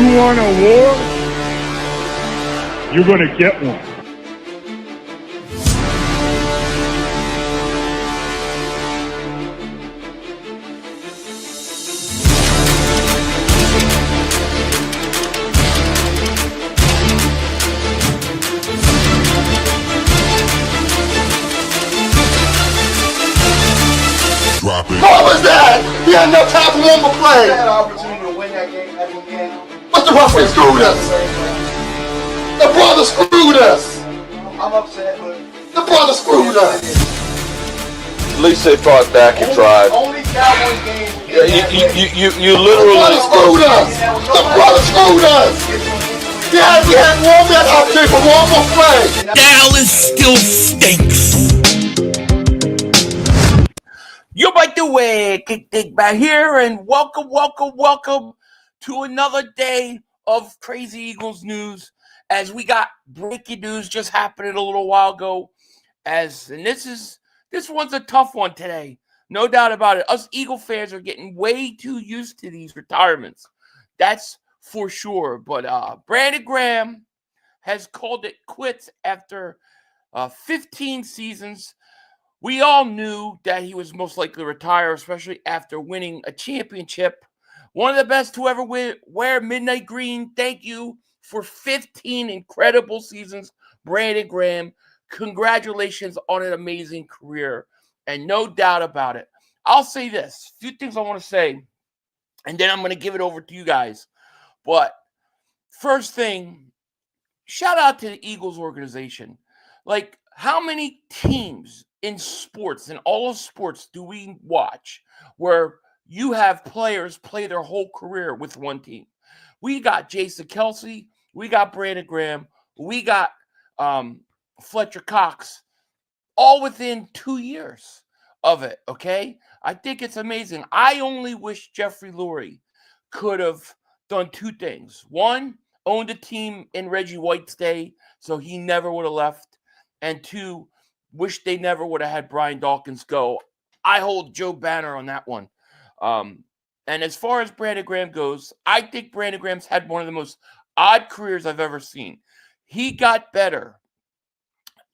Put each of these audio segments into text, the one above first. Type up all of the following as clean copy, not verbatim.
You want a war? You're going to get one. What was that? He had no time for one more play. He had an opportunity to win that game at the end. But the referee screwed us. The brother screwed us. I'm upset, but The brother screwed us. At least they fought back and tried. only Cowboys game. You The literally brother screwed us. The brother screwed us. He had one man opportunity for one more play. Dallas still stinks. You might do it, Dingbat here, and welcome to another day of Crazy Eagles news. As we got breaking news just happening a little while ago, and this one's a tough one today, no doubt about it. Us Eagle fans are getting way too used to these retirements, that's for sure. But Brandon Graham has called it quits after 15 seasons. We all knew that he was most likely to retire, especially after winning a championship. One of the best to ever wear midnight green. Thank you for 15 incredible seasons, Brandon Graham. Congratulations on an amazing career, and no doubt about it. I'll say this, a few things I want to say, and then I'm going to give it over to you guys. But first thing, shout out to the Eagles organization. Like, how many teams in sports, in all of sports, do we watch where you have players play their whole career with one team? We got Jason Kelsey, we got Brandon Graham, we got Fletcher Cox, all within 2 years of it, okay? I think it's amazing. I only wish Jeffrey Lurie could have done two things. One, owned a team in Reggie White's day, so he never would have left. And two, wish they never would have had Brian Dawkins go. I hold Joe Banner on that one. And as far as Brandon Graham goes, I think Brandon Graham's had one of the most odd careers I've ever seen. He got better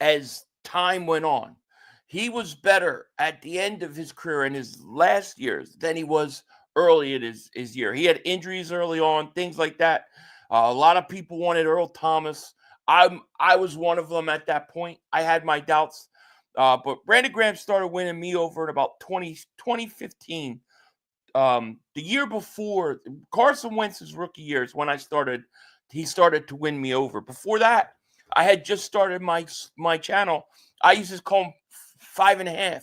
as time went on. He was better at the end of his career in his last years than he was early in his year. He had injuries early on, things like that. A lot of people wanted Earl Thomas. I was one of them at that point. I had my doubts. But Brandon Graham started winning me over in about 2015. The year before, Carson Wentz's rookie years, when he started to win me over. Before that, I had just started my channel. I used to call him 5.5,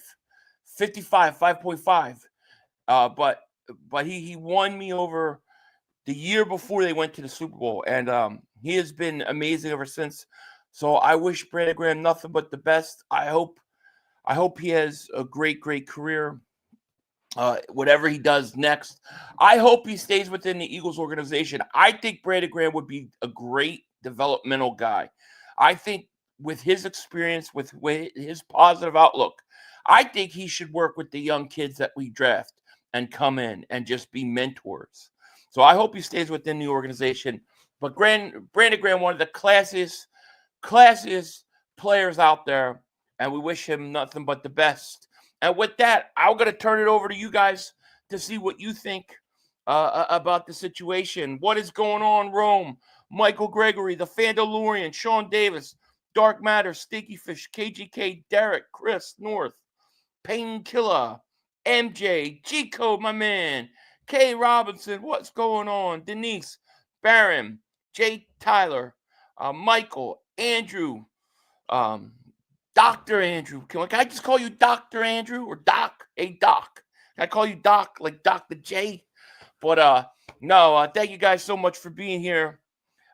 55, 5.5. But he won me over the year before they went to the Super Bowl. And he has been amazing ever since. So I wish Brandon Graham nothing but the best. I hope he has a great career. Whatever he does next, I hope he stays within the Eagles organization. I think Brandon Graham would be a great developmental guy. I think with his experience, with his positive outlook, I think he should work with the young kids that we draft and come in and just be mentors. So I hope he stays within the organization. But Brandon Graham, one of the classiest players out there, and we wish him nothing but the best. And with that, I'm going to turn it over to you guys to see what you think about the situation. What is going on, Rome? Michael Gregory, the Fandalorian, Sean Davis, Dark Matter, Stinky Fish, KGK, Derek, Chris, North, Painkiller, MJ, G-Code, my man, Kay Robinson, what's going on? Denise, Barron, Jay Tyler, Michael, Andrew, Dr. Andrew. Can I just call you Dr. Andrew or Doc? Hey, Doc. Can I call you Doc, like Dr. J? But no, thank you guys so much for being here.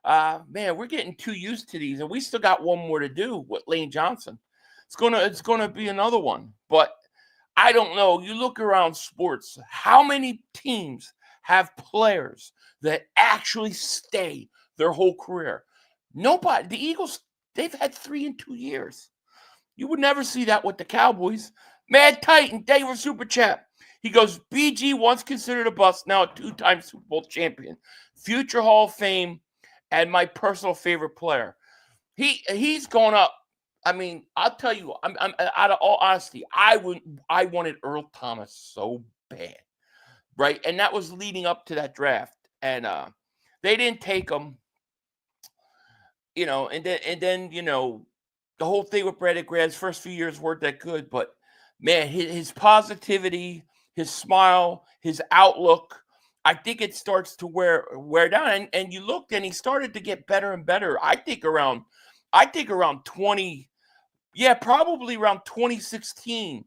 Man, we're getting too used to these, and we still got one more to do with Lane Johnson. It's gonna be another one. But I don't know. You look around sports, how many teams have players that actually stay their whole career? Nobody. The Eagles, they've had 3 in 2 years. You would never see that with the Cowboys. Mad Titan, thank you for Super Chat. He goes, BG once considered a bust, now a 2-time Super Bowl champion, future Hall of Fame, and my personal favorite player. He's going up. I mean, I'll tell you, I'm out of all honesty, I wanted Earl Thomas so bad, right? And that was leading up to that draft, and they didn't take him, and then the whole thing with Brandon Graham's first few years weren't that good, but man, his positivity, his smile, his outlook, I think it starts to wear down. And you looked, and he started to get better and better. I think around 20, probably around 2016,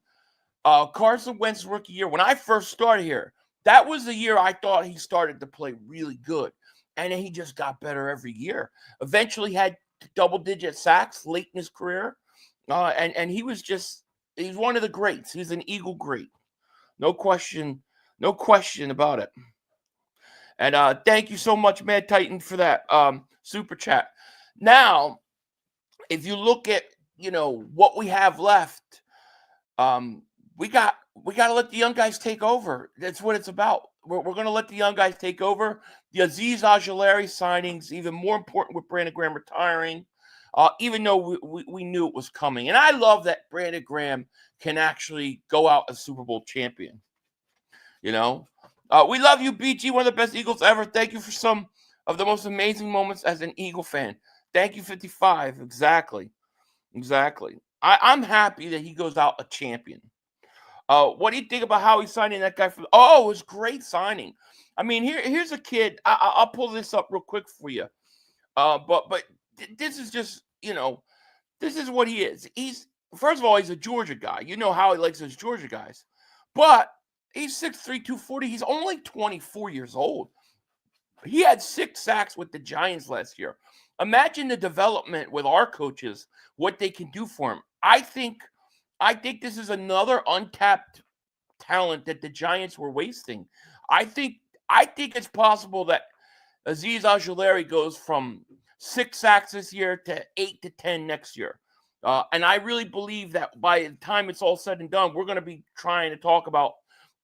Carson Wentz's rookie year, when I first started here, that was the year I thought he started to play really good. And then he just got better every year. Eventually had double-digit sacks late in his career. And he's one of the greats. He's an Eagle great. No question about it. And thank you so much, Mad Titan, for that super chat. Now, if you look at, what we have left, we got to let the young guys take over. That's what it's about. We're going to let the young guys take over. The Azeez Ojulari signings, even more important with Brandon Graham retiring, even though we knew it was coming. And I love that Brandon Graham can actually go out as Super Bowl champion. We love you, BG, one of the best Eagles ever. Thank you for some of the most amazing moments as an Eagle fan. Thank you, 55. Exactly. I'm happy that he goes out a champion. What do you think about how he's signing that guy from? Oh, it was great signing. I mean, here's a kid. I'll pull this up real quick for you. But this is just, this is what he is. First of all, he's a Georgia guy. You know how he likes his Georgia guys. But he's 6'3", 240. He's only 24 years old. He had 6 sacks with the Giants last year. Imagine the development with our coaches, what they can do for him. I think this is another untapped talent that the Giants were wasting. I think it's possible that Azeez Ojulari goes from 6 sacks this year to 8 to 10 next year. And I really believe that by the time it's all said and done, we're going to be trying to talk about,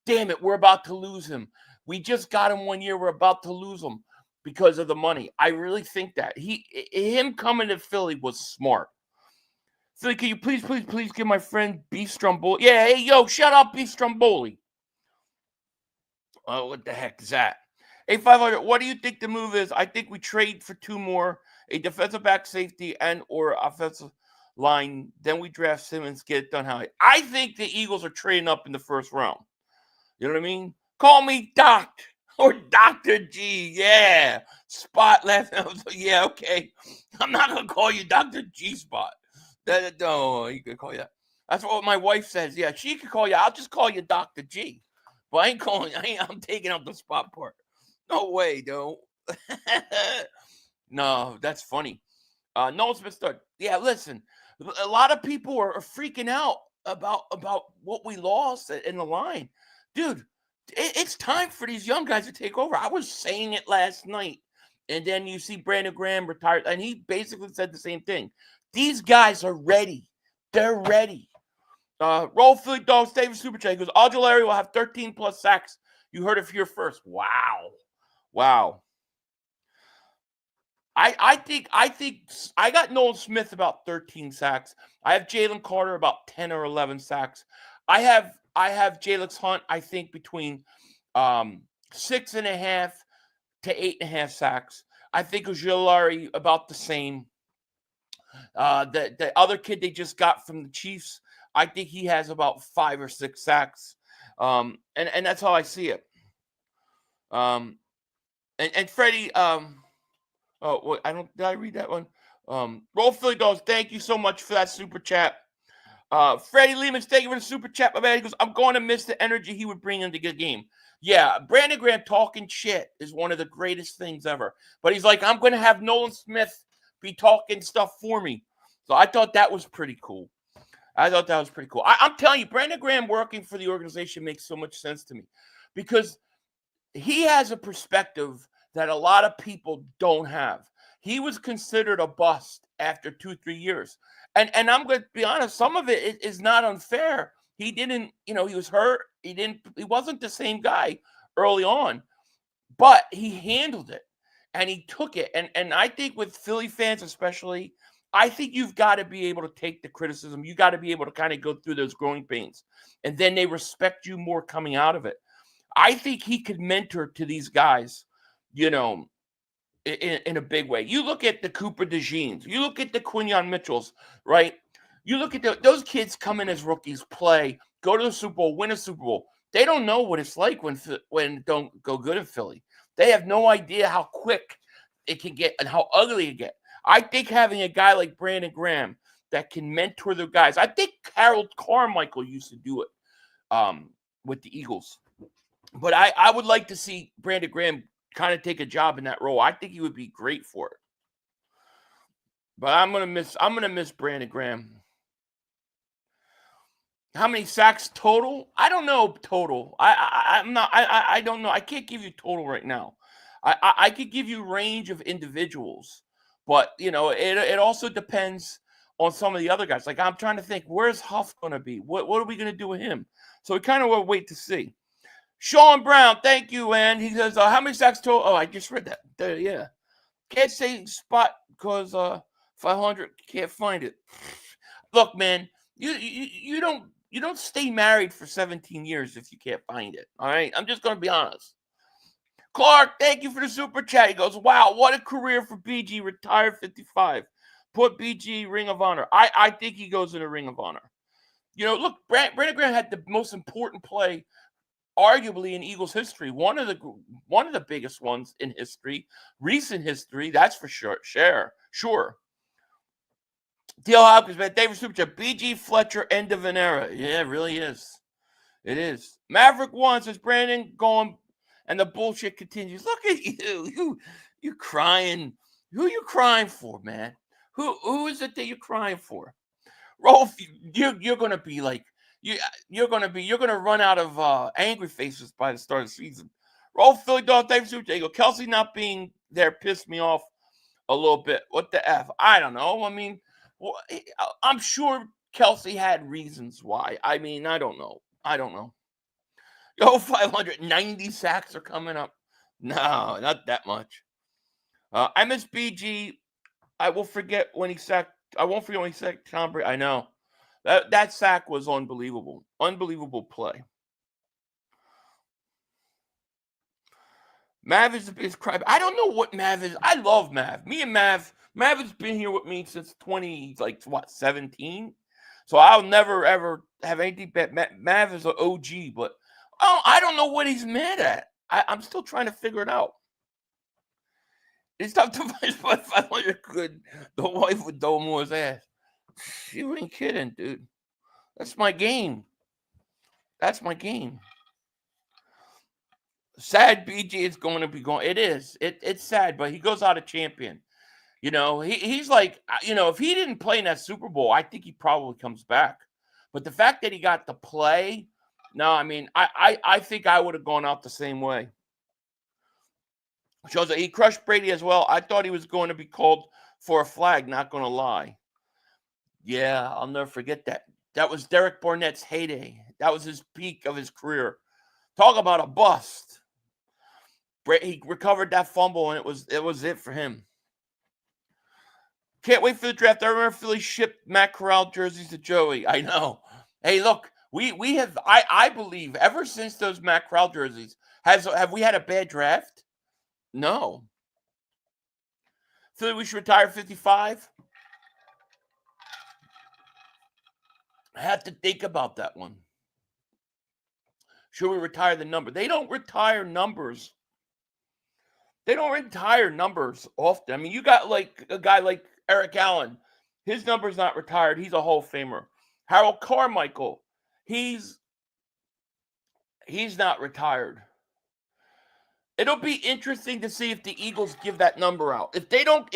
damn it, we're about to lose him. We just got him 1 year. We're about to lose him because of the money. I really think that him coming to Philly was smart. Philly, can you please give my friend Beef Stromboli? Yeah, hey, yo, shout out Beef Stromboli. Oh, what the heck is that? Hey, 500, what do you think the move is? I think we trade for 2 more, a defensive back, safety, and or offensive line. Then we draft Simmons, get it done. I think the Eagles are trading up in the first round. You know what I mean? Call me Doc or Dr. G. Yeah. Spot left. Yeah, okay. I'm not going to call you Dr. G Spot. No, you can call you that. That's what my wife says. Yeah, she could call you. I'll just call you Dr. G. But I'm taking out the spot part. No way, though. No, that's funny. Nolan Smith started. Yeah, listen. A lot of people are freaking out about what we lost in the line. Dude, it's time for these young guys to take over. I was saying it last night. And then you see Brandon Graham retired. And he basically said the same thing. These guys are ready. They're ready. Roll Philly Dogs, David Super Chat. He goes, Ojulari will have 13 plus sacks. You heard it here first. Wow. I think I got Nolan Smith about 13 sacks. I have Jalen Carter about 10 or 11 sacks. I have Jalix Hunt, I think, between 6.5 to 8.5 sacks. I think Ojulari about the same. The other kid they just got from the Chiefs, I think he has about 5 or 6 sacks. And that's how I see it. And Freddie, did I read that one? Roll Philly Dogs, thank you so much for that super chat. Freddie Lehman, thank you for the super chat, my man. He goes, I'm going to miss the energy he would bring into the game. Yeah, Brandon Graham talking shit is one of the greatest things ever. But he's like, I'm going to have Nolan Smith be talking stuff for me. So I thought that was pretty cool. I'm telling you, Brandon Graham working for the organization makes so much sense to me because he has a perspective that a lot of people don't have. He was considered a bust after 2-3 years. And I'm going to be honest, some of it is not unfair. he didn't, he was hurt. He wasn't the same guy early on, but he handled it and he took it. And I think with Philly fans especially, I think you've got to be able to take the criticism. You got to be able to kind of go through those growing pains, and then they respect you more coming out of it. I think he could mentor to these guys, in a big way. You look at the Cooper DeJeans, you look at the Quinyon Mitchells, right? You look at those kids come in as rookies, play, go to the Super Bowl, win a Super Bowl. They don't know what it's like when it don't go good in Philly. They have no idea how quick it can get and how ugly it get. I think having a guy like Brandon Graham that can mentor the guys. I think Harold Carmichael used to do it with the Eagles. But I would like to see Brandon Graham kind of take a job in that role. I think he would be great for it. But I'm gonna miss Brandon Graham. How many sacks total? I don't know total. I don't know. I can't give you total right now. I could give you range of individuals, but it also depends on some of the other guys. Like I'm trying to think, where's Huff gonna be? What are we gonna do with him? So we kind of will wait to see. Sean Brown, thank you, and he says, how many sacks total? Oh, I just read that. Yeah. Can't say spot because 500, can't find it. Look, man, you don't stay married for 17 years if you can't find it, all right? I'm just going to be honest. Clark, thank you for the super chat. He goes, wow, what a career for BG, retired 55. Put BG Ring of Honor. I think he goes in the Ring of Honor. Look, Brandon Graham had the most important play arguably in Eagles history, one of the biggest ones in history, recent history, that's for sure. Sure. Dale Hopkins, man, David Superchat, BG Fletcher, end of an era. Yeah, it really is. It is. Maverick One says, Brandon going, and the bullshit continues. Look at you crying. Who are you crying for, man? Who is it that you're crying for? Rolf, you're gonna be like. You're gonna run out of angry faces by the start of the season. Roll Philly Dog, David Super. Kelsey not being there pissed me off a little bit. What the F? I don't know. I mean, I'm sure Kelsey had reasons why. I mean, I don't know. 590 sacks are coming up. No, not that much. I miss BG. I won't forget when he sacked Tom Brady. I know. That sack was unbelievable. Unbelievable play. Mav is the biggest cry. I don't know what Mav is. I love Mav. Me and Mav has been here with me since 17? So I'll never, ever have anything bad. Mav is an OG, but I don't know what he's mad at. I'm still trying to figure it out. It's tough to find 500 good. The wife with Domore's ass. You ain't kidding, dude. That's my game. Sad BG is going to be going. It is. It's sad, but he goes out a champion. He's like, if he didn't play in that Super Bowl, I think he probably comes back. But the fact that he got to play, no, I mean, I think I would have gone out the same way. Shows that he crushed Brady as well. I thought he was going to be called for a flag, not going to lie. Yeah, I'll never forget that. That was Derek Barnett's heyday. That was his peak of his career. Talk about a bust. He recovered that fumble, and it was it for him. Can't wait for the draft. I remember Philly shipped Matt Corral jerseys to Joey. I know. Hey, look, we have. I believe ever since those Matt Corral jerseys, have we had a bad draft? No. Philly, we should retire 55. I have to think about that one. Should we retire the number? They don't retire numbers. Often. I mean, you got like a guy like Eric Allen. His number's not retired. He's a Hall of Famer. Harold Carmichael. He's not retired. It'll be interesting to see if the Eagles give that number out. If they don't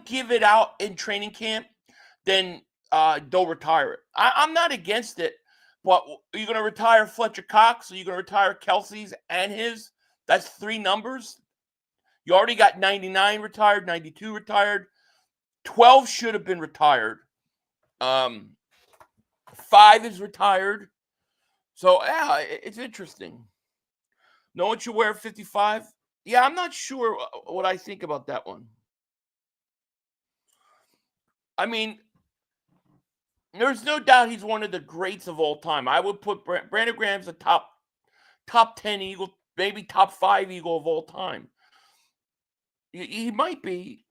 give it out in training camp, then they'll retire it. I'm not against it, but are you going to retire Fletcher Cox? Are you going to retire Kelsey's and his? That's 3 numbers. You already got 99 retired, 92 retired. 12 should have been retired. 5 is retired. So yeah, it's interesting. No one should wear 55. Yeah, I'm not sure what I think about that one. I mean, there's no doubt he's one of the greats of all time. I would put Brandon Graham's a top 10 Eagle, maybe top 5 Eagle of all time. He might be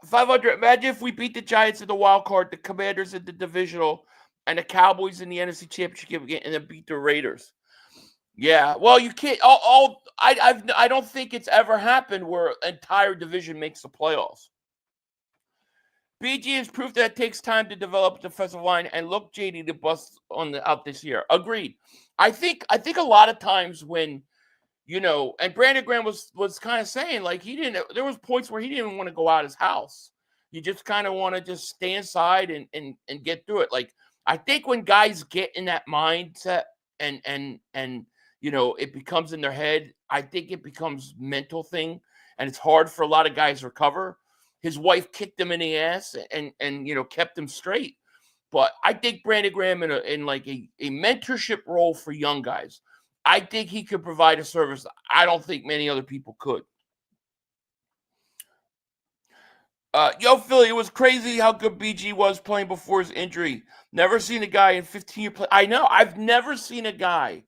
500. Imagine if we beat the Giants in the wild card, the Commanders in the divisional, and the Cowboys in the NFC Championship game, and then beat the Raiders. Yeah, well, you can't. I don't think it's ever happened where an entire division makes the playoffs. BG has proved that it takes time to develop a defensive line, and look, JD to bust out this year. Agreed. I think a lot of times when and Brandon Graham was kind of saying like he didn't. There was points where he didn't even want to go out his house. You just kind of want to just stay inside and get through it. Like I think when guys get in that mindset and it becomes in their head, I think it becomes a mental thing, and it's hard for a lot of guys to recover. His wife kicked him in the ass and kept him straight. But I think Brandon Graham in like a mentorship role for young guys, I think he could provide a service I don't think many other people could. Yo, Philly, it was crazy how good BG was playing before his injury. Never seen a guy in 15 years play. I know. I've never seen a guy,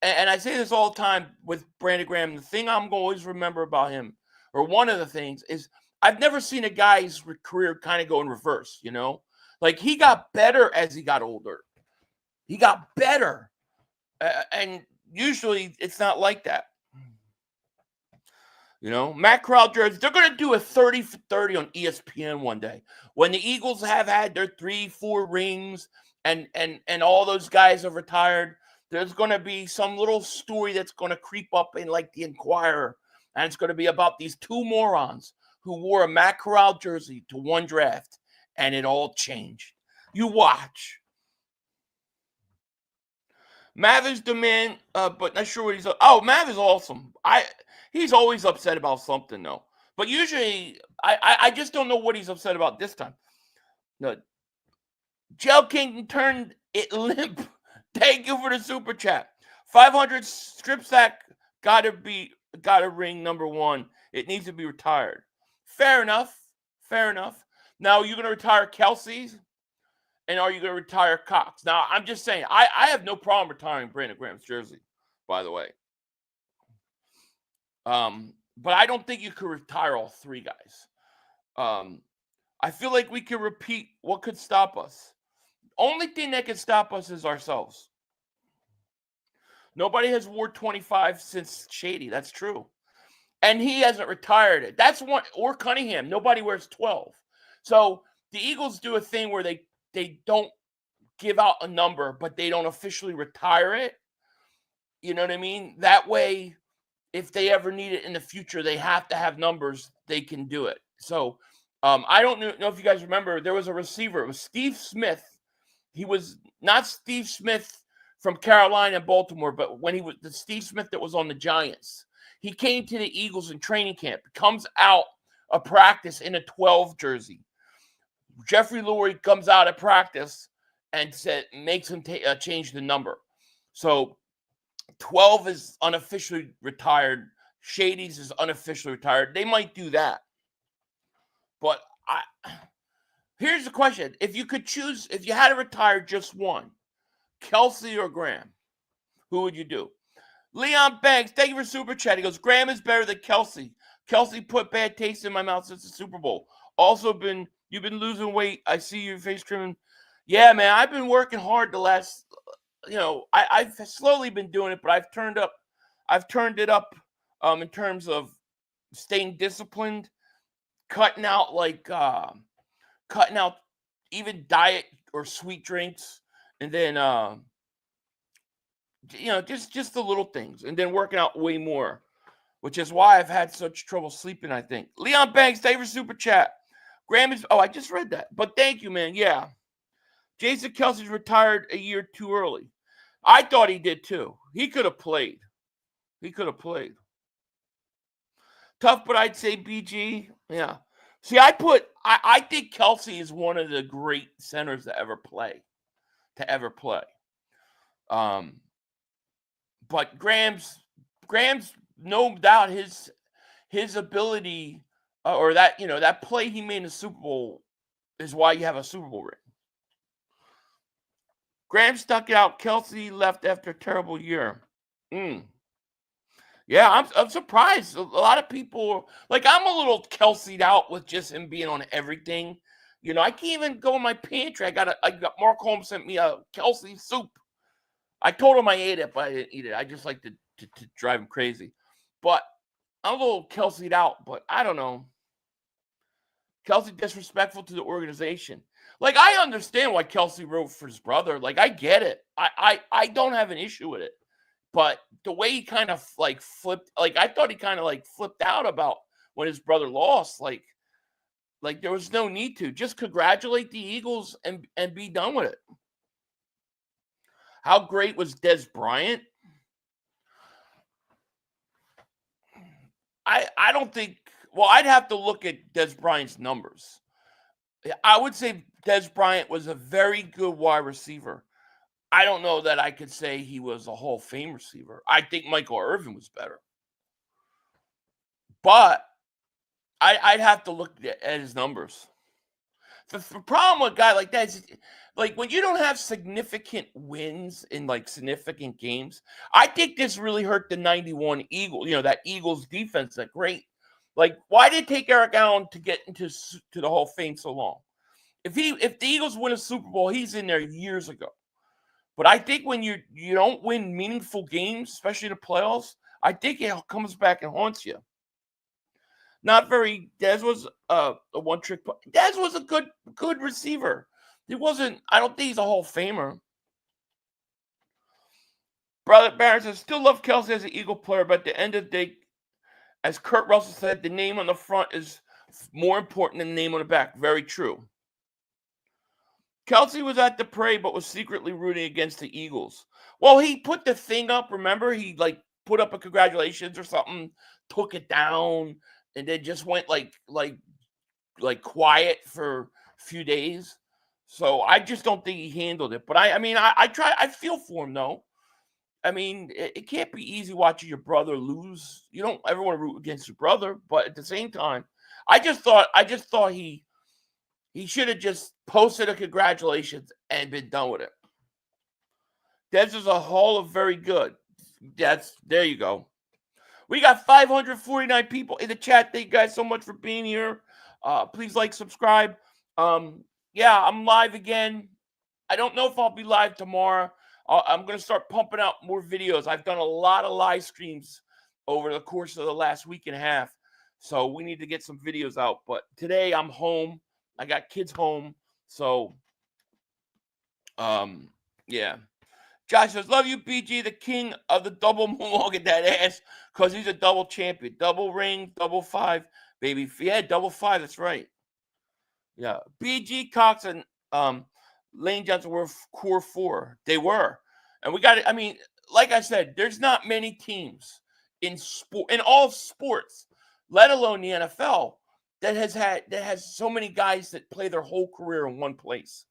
and I say this all the time with Brandon Graham. The thing I'm going to always remember about him, or one of the things, is I've never seen a guy's career kind of go in reverse, Like, he got better as he got older. He got better. And usually it's not like that. Matt Corral jerseys, they're going to do a 30 for 30 on ESPN one day. When the Eagles have had their 3-4 rings and all those guys have retired, there's going to be some little story that's going to creep up in like the Inquirer. And it's going to be about these two morons who wore a Matt Corral jersey to one draft, and it all changed. You watch. Mav is the man, but not sure what he's. Oh, Mav is awesome. He's always upset about something though, but usually I just don't know what he's upset about this time. No, Gel King turned it limp. Thank you for the super chat. 500 strip sack gotta ring number 1. It needs to be retired. Fair enough. Now you're gonna retire Kelsey's. And are you going to retire Cox? Now, I'm just saying, I have no problem retiring Brandon Graham's jersey, by the way. But I don't think you could retire all 3 guys. I feel like we can repeat what could stop us. Only thing that can stop us is ourselves. Nobody has worn 25 since Shady. That's true. And he hasn't retired it. That's one. Or Cunningham. Nobody wears 12. So the Eagles do a thing where they don't give out a number, but they don't officially retire it. You know what I mean? That way, if they ever need it in the future, they have to have numbers. They can do it. So I don't know if you guys remember, there was a receiver. It was Steve Smith. He was not Steve Smith from Carolina and Baltimore, but when he was the Steve Smith that was on the Giants. He came to the Eagles in training camp, comes out of practice in a 12 jersey. Jeffrey Lurie comes out of practice and makes him change the number. So 12 is unofficially retired. Shady's is unofficially retired. They might do that. But here's the question. If you could choose, if you had to retire just one, Kelsey or Graham, who would you do? Leon Banks, thank you for super chat. He goes, Graham is better than Kelsey. Kelsey put bad taste in my mouth since the Super Bowl. Also you've been losing weight. I see your face trimming. Yeah, man, I've been working hard the last, I've slowly been doing it, but I've turned it up in terms of staying disciplined, cutting out even diet or sweet drinks, and then just the little things, and then working out way more, which is why I've had such trouble sleeping, I think. Leon Banks, thank you for super chat. Graham is, I just read that, but thank you, man. Yeah. Jason Kelsey's retired a year too early. I thought he did too. He could have played. Tough, but I'd say BG. Yeah. See, I think Kelsey is one of the great centers to ever play. But Graham's no doubt his ability or that that play he made in the Super Bowl is why you have a Super Bowl ring. Graham stuck it out. Kelsey left after a terrible year. Yeah, I'm surprised. A lot of people I'm a little Kelsey'd out with just him being on everything. I can't even go in my pantry. I got Mark Holmes sent me a Kelsey soup. I told him I ate it, but I didn't eat it. I just like to drive him crazy. But I'm a little Kelsey'd out, but I don't know. Kelsey disrespectful to the organization. I understand why Kelsey wrote for his brother. I get it. I don't have an issue with it. But the way he kind of flipped, I thought he kind of flipped out about when his brother lost. There was no need to. Just congratulate the Eagles and be done with it. How great was Dez Bryant? I don't think. Well, I'd have to look at Dez Bryant's numbers. I would say Dez Bryant was a very good wide receiver. I don't know that I could say he was a Hall of Fame receiver. I think Michael Irvin was better. But I'd have to look at his numbers. The problem with a guy like that is, when you don't have significant wins in, significant games, I think this really hurt the 91 Eagles, that Eagles defense, that great. Why did it take Eric Allen to get to the Hall of Fame so long? If the Eagles win a Super Bowl, he's in there years ago. But I think when you don't win meaningful games, especially the playoffs, I think it comes back and haunts you. Not very. Dez was a one-trick. Dez was a good receiver. He wasn't. I don't think he's a Hall of Famer. Brother Barron says, still love Kelsey as an Eagle player, but at the end of the day, as Kurt Russell said, the name on the front is more important than the name on the back. Very true. Kelsey was at the parade, but was secretly rooting against the Eagles. Well, he put the thing up. Remember, he put up a congratulations or something, took it down, and then just went quiet for a few days. So I just don't think he handled it. But I feel for him though. It can't be easy watching your brother lose. You don't ever want to root against your brother, but at the same time, I just thought he should have just posted a congratulations and been done with it. Dez is a Hall of very good. There you go. We got 549 people in the chat. Thank you guys so much for being here. Please subscribe. Yeah, I'm live again. I don't know if I'll be live tomorrow. I'm going to start pumping out more videos. I've done a lot of live streams over the course of the last week and a half. So we need to get some videos out. But today I'm home. I got kids home. So, yeah. Josh says, love you, BG, the king of the double moonwalk at that ass, because he's a double champion. Double ring, double 5, baby. Yeah, double 5, that's right. Yeah. BG, Cox, and Lane Johnson were core 4. They were. And we got it. Like I said, there's not many teams in all sports, let alone the NFL, that has so many guys that play their whole career in one place.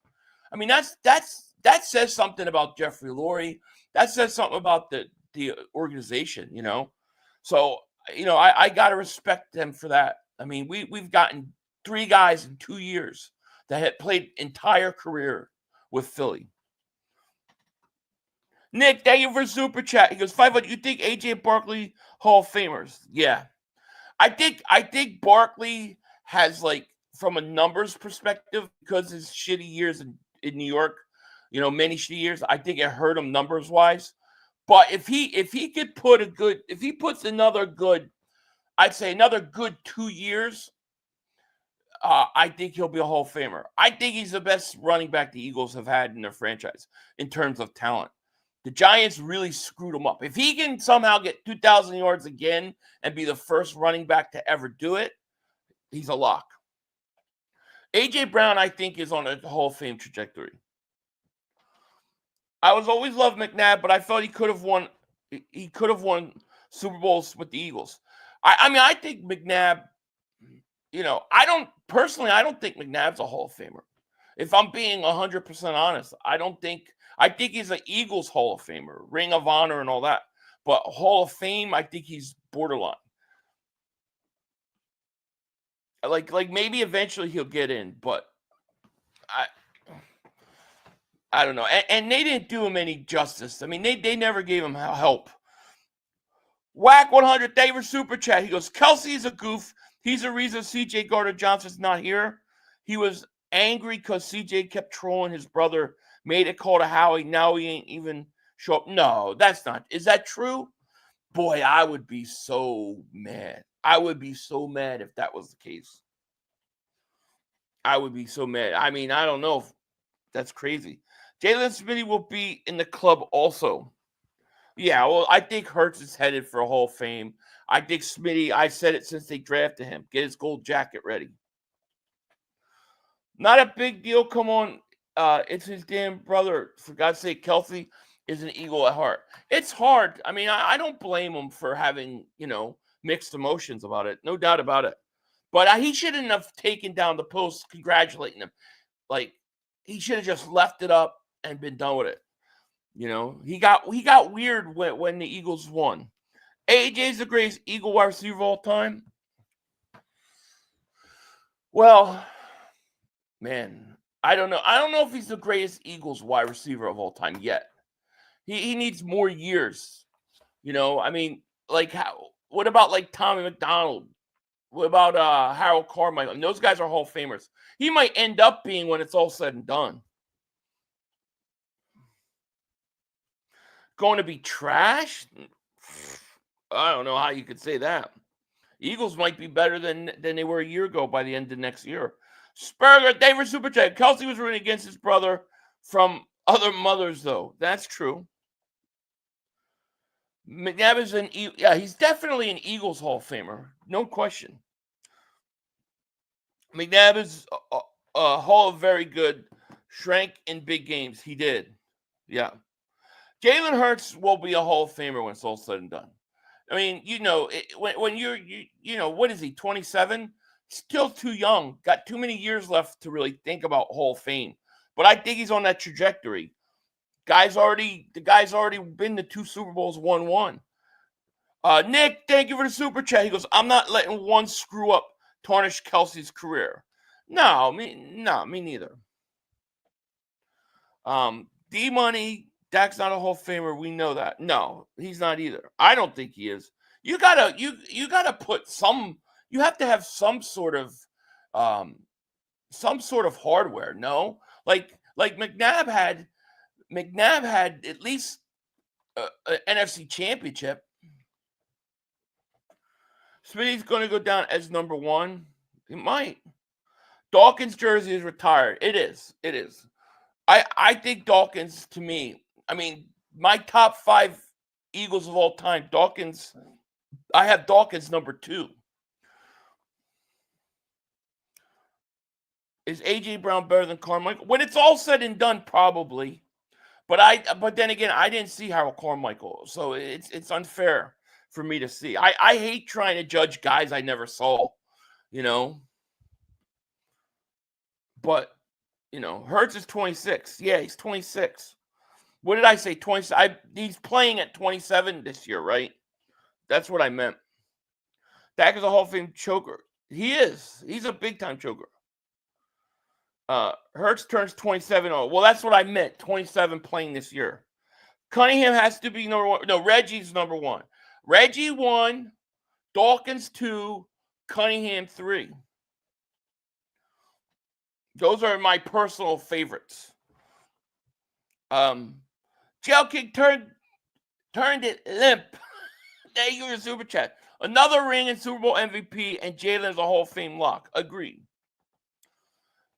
That says something about Jeffrey Lurie. That says something about the organization, So, I got to respect them for that. We've gotten 3 guys in 2 years that had played entire career with Philly. Nick, thank you for super chat. He goes, 500. You think AJ and Barkley Hall of Famers? Yeah. I think Barkley has, from a numbers perspective, because his shitty years in New York, many shitty years, I think it hurt him numbers wise. But if he puts another good, I'd say another good 2 years, I think he'll be a Hall of Famer. I think he's the best running back the Eagles have had in their franchise in terms of talent. The Giants really screwed him up. If he can somehow get 2,000 yards again and be the first running back to ever do it, he's a lock. A.J. Brown, I think, is on a Hall of Fame trajectory. I was always loved McNabb, but I felt he could have won. He could have won Super Bowls with the Eagles. I think McNabb. I don't think McNabb's a Hall of Famer. If I'm being 100% honest, I don't think. I think he's an Eagles Hall of Famer, Ring of Honor and all that. But Hall of Fame, I think he's borderline. Like maybe eventually he'll get in, but I don't know. And they didn't do him any justice. I mean, they never gave him help. Whack 100, thank you for super chat. He goes, Kelsey's a goof. He's the reason CJ Gardner-Johnson's not here. He was angry because CJ kept trolling his brother, made a call to Howie. Now he ain't even show up. No, that's not. Is that true? Boy, I would be so mad. I would be so mad if that was the case. I would be so mad. I mean, I don't know if that's crazy. Jalen Smitty will be in the club also. Yeah, well, I think Hurts is headed for a Hall of Fame. I think Smitty, I said it since they drafted him. Get his gold jacket ready. Not a big deal. Come on. It's his damn brother. For God's sake, Kelsey is an Eagle at heart. It's hard. I mean, I don't blame him for having, mixed emotions about it. No doubt about it. But he shouldn't have taken down the post congratulating him. Like, he should have just left it up and been done with it. He got weird when the Eagles won. AJ's the greatest Eagle wide receiver of all time. Well, man, I don't know. I don't know if he's the greatest Eagles wide receiver of all time yet. He needs more years. I mean, like what about like Tommy McDonald? What about Harold Carmichael? And those guys are Hall of Famers. He might end up being when it's all said and done. Going to be trash? I don't know how you could say that. Eagles might be better than they were a year ago by the end of next year. Spurger, David Super Chat. Kelsey was rooting against his brother from other mothers, though. That's true. McNabb is he's definitely an Eagles Hall of Famer. No question. McNabb is a Hall of very good. Shrank in big games. He did. Yeah. Jalen Hurts will be a Hall of Famer when it's all said and done. I mean, when you're what is he, 27? Still too young. Got too many years left to really think about Hall of Fame. But I think he's on that trajectory. The guy's already been to 2 Super Bowls, won 1. Nick, thank you for the super chat. He goes, I'm not letting one screw up tarnish Kelsey's career. No, me neither. D-Money, Dak's not a Hall of Famer. We know that. No, he's not either. I don't think he is. You gotta put some. You have to have some sort of hardware. No, like McNabb had at least an NFC Championship. Smitty's going to go down as number 1. He might. Dawkins' jersey is retired. It is. I think Dawkins, to me, I mean, my top 5 Eagles of all time, Dawkins, I have Dawkins number 2. Is A.J. Brown better than Carmichael? When it's all said and done, probably. But then again, I didn't see Harold Carmichael, so it's unfair for me to see. I hate trying to judge guys I never saw, But, Hurts is 26. Yeah, he's 26. What did I say? 20. He's playing at 27 this year, right? That's what I meant. Dak is a Hall of Fame choker. He is. He's a big-time choker. Hurts turns 27. Well, that's what I meant. 27 playing this year. Cunningham has to be number 1. No, Reggie's number 1. Reggie 1, Dawkins 2, Cunningham 3. Those are my personal favorites. Jail King turned it limp. Thank you for your super chat. Another ring and Super Bowl MVP, and Jalen is a Hall of Fame lock. Agreed.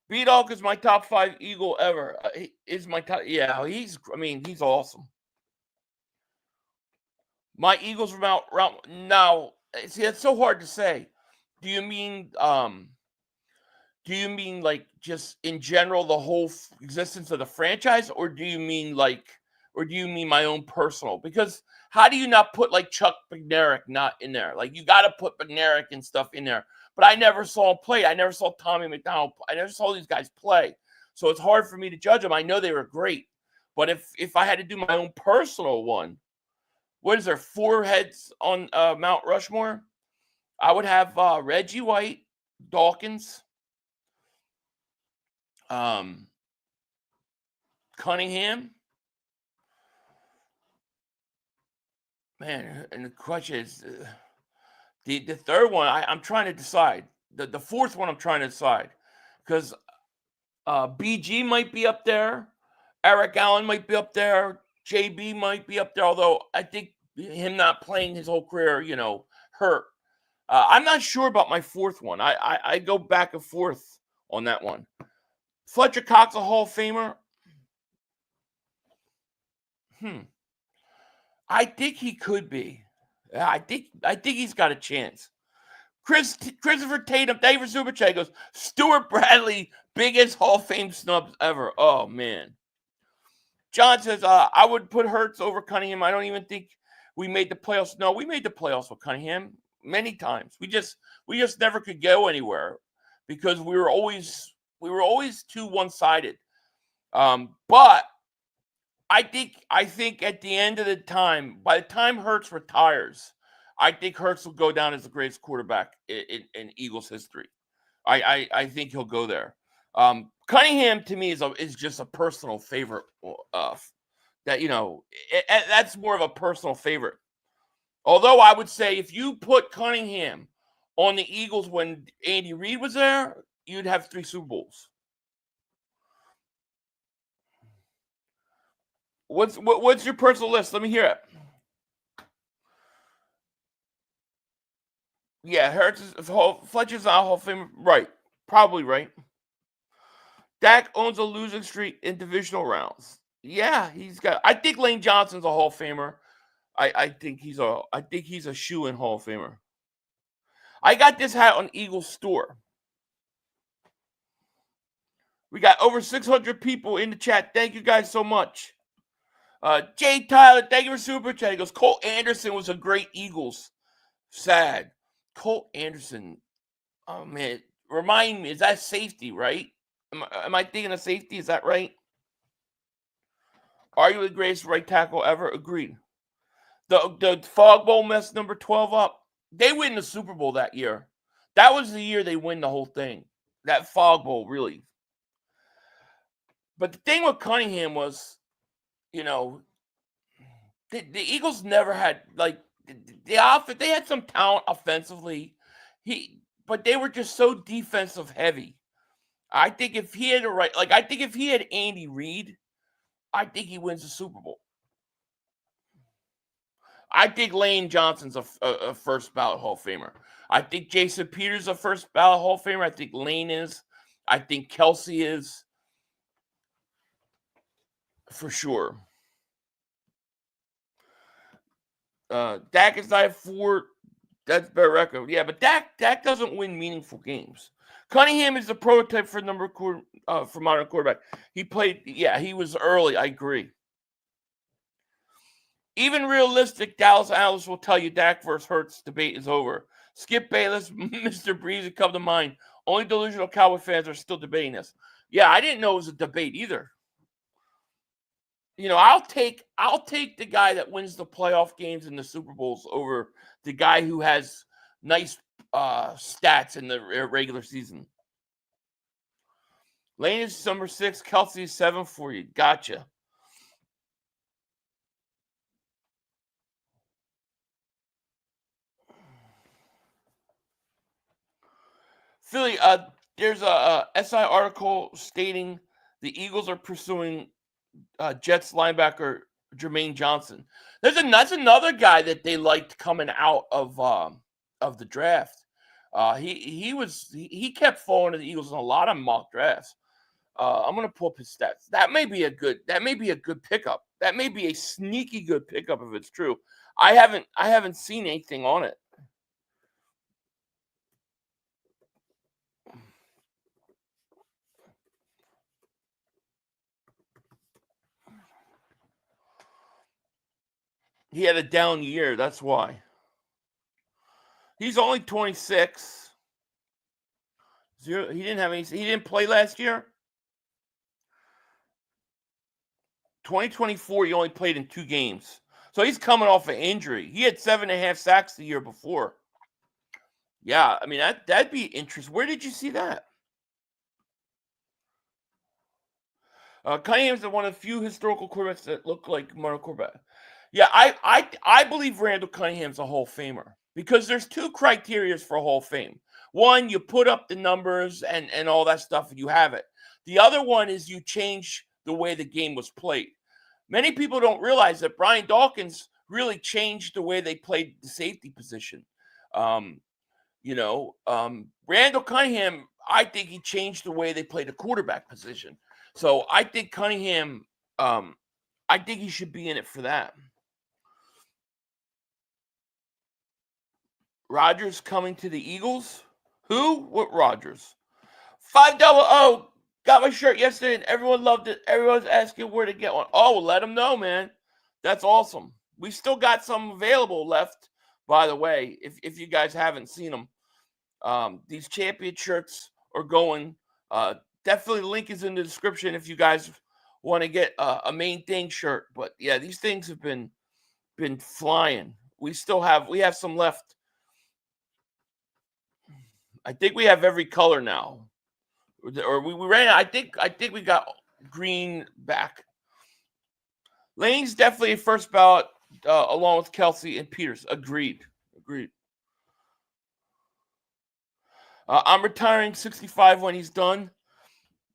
B-Dog is my top 5 Eagle ever. Is my top. Yeah, he's awesome. My Eagles from out round. Now, see, it's so hard to say. Do you mean like just in general the whole existence of the franchise, or do you mean my own personal? Because how do you not put like Chuck Bednarik not in there? Like you got to put Bednarik and stuff in there. But I never saw him play. I never saw Tommy McDonald. I never saw these guys play. So it's hard for me to judge them. I know they were great, But if I had to do my own personal one, what is there, 4 heads on Mount Rushmore? I would have Reggie White, Dawkins, Cunningham. Man, and the question is, the third one, I'm trying to decide. The fourth one I'm trying to decide. Because BG might be up there. Eric Allen might be up there. JB might be up there, although I think him not playing his whole career, hurt. I'm not sure about my fourth one. I go back and forth on that one. Fletcher Cox, a Hall of Famer. I think he could be. I think he's got a chance. Christopher Tatum, thank you for Super Chat. Goes, Stuart Bradley, biggest Hall of Fame snubs ever. Oh, man. John says, I would put Hurts over Cunningham. I don't even think we made the playoffs. No, we made the playoffs with Cunningham many times. We just never could go anywhere because we were always too one-sided. But I think at the end of the time, by the time Hurts retires, I think Hurts will go down as the greatest quarterback in Eagles history. I think he'll go there. Cunningham to me is just a personal favorite. That's more of a personal favorite. Although I would say if you put Cunningham on the Eagles when Andy Reid was there, you'd have 3 Super Bowls. What's your personal list? Let me hear it. Yeah, Fletcher's not a Hall of Fame. Right. Probably right. Dak owns a losing streak in divisional rounds. Yeah, I think Lane Johnson's a Hall of Famer. I think he's a shoe-in Hall of Famer. I got this hat on Eagles Store. We got over 600 people in the chat. Thank you guys so much. Jay Tyler, thank you for Super Chat. He goes, Colt Anderson was a great Eagles. Sad. Colt Anderson. Oh, man. Remind me, is that safety, right? Am I thinking of safety? Is that right? Are you the greatest right tackle ever? Agreed. The Fog Bowl messed number 12 up. They win the Super Bowl that year. That was the year they win the whole thing. That Fog Bowl, really. But the thing with Cunningham was, the Eagles never had, they had some talent offensively. But they were just so defensive heavy. I think if he had Andy Reid, I think he wins the Super Bowl. I think Lane Johnson's a first ballot Hall of Famer. I think Jason Peters is a first ballot Hall of Famer. I think Lane is. I think Kelsey is. For sure. Dak is not 4. That's better record. Yeah, but Dak doesn't win meaningful games. Cunningham is the prototype for for modern quarterback. He played. Yeah, he was early. I agree. Even realistic Dallas analysts will tell you Dak versus Hurts debate is over. Skip Bayless, Mr. Breeze would come to mind. Only delusional Cowboy fans are still debating this. Yeah, I didn't know it was a debate either. I'll take the guy that wins the playoff games and the Super Bowls over the guy who has nice stats in the regular season. Lane is number 6. Kelsey is 7 for you. Gotcha. Philly, there's a SI article stating the Eagles are pursuing Jets linebacker Jermaine Johnson. That's another guy that they liked coming out of the draft. He kept falling to the Eagles in a lot of mock drafts. I'm gonna pull up his stats. That may be a good pickup. That may be a sneaky good pickup if it's true. I haven't seen anything on it. He had a down year. That's why. He's only 26. He didn't play last year. 2024, he only played in 2 games. So he's coming off an injury. He had 7.5 sacks the year before. Yeah, I mean, that'd be interesting. Where did you see that? Cunningham's one of the few historical quarterbacks that look like modern quarterback. Yeah, I believe Randall Cunningham's a Hall of Famer because there's 2 criteria for a Hall of Fame. One, you put up the numbers and all that stuff and you have it. The other one is you change the way the game was played. Many people don't realize that Brian Dawkins really changed the way they played the safety position. Randall Cunningham, I think he changed the way they played the quarterback position. So I think Cunningham, I think he should be in it for that. Rodgers coming to the Eagles? Who? What Rodgers? 500. Got my shirt yesterday and everyone loved it. Everyone's asking where to get one. Oh, let them know, man. That's awesome. We still got some available left, by the way, if you guys haven't seen them. These champion shirts are going. Definitely the link is in the description if you guys want to get a main thing shirt. But yeah, these things have been flying. We have some left. I think we have every color now. Or we ran out. I think we got green back. Lane's definitely a first ballot along with Kelsey and Peters. Agreed. I'm retiring 65 when he's done.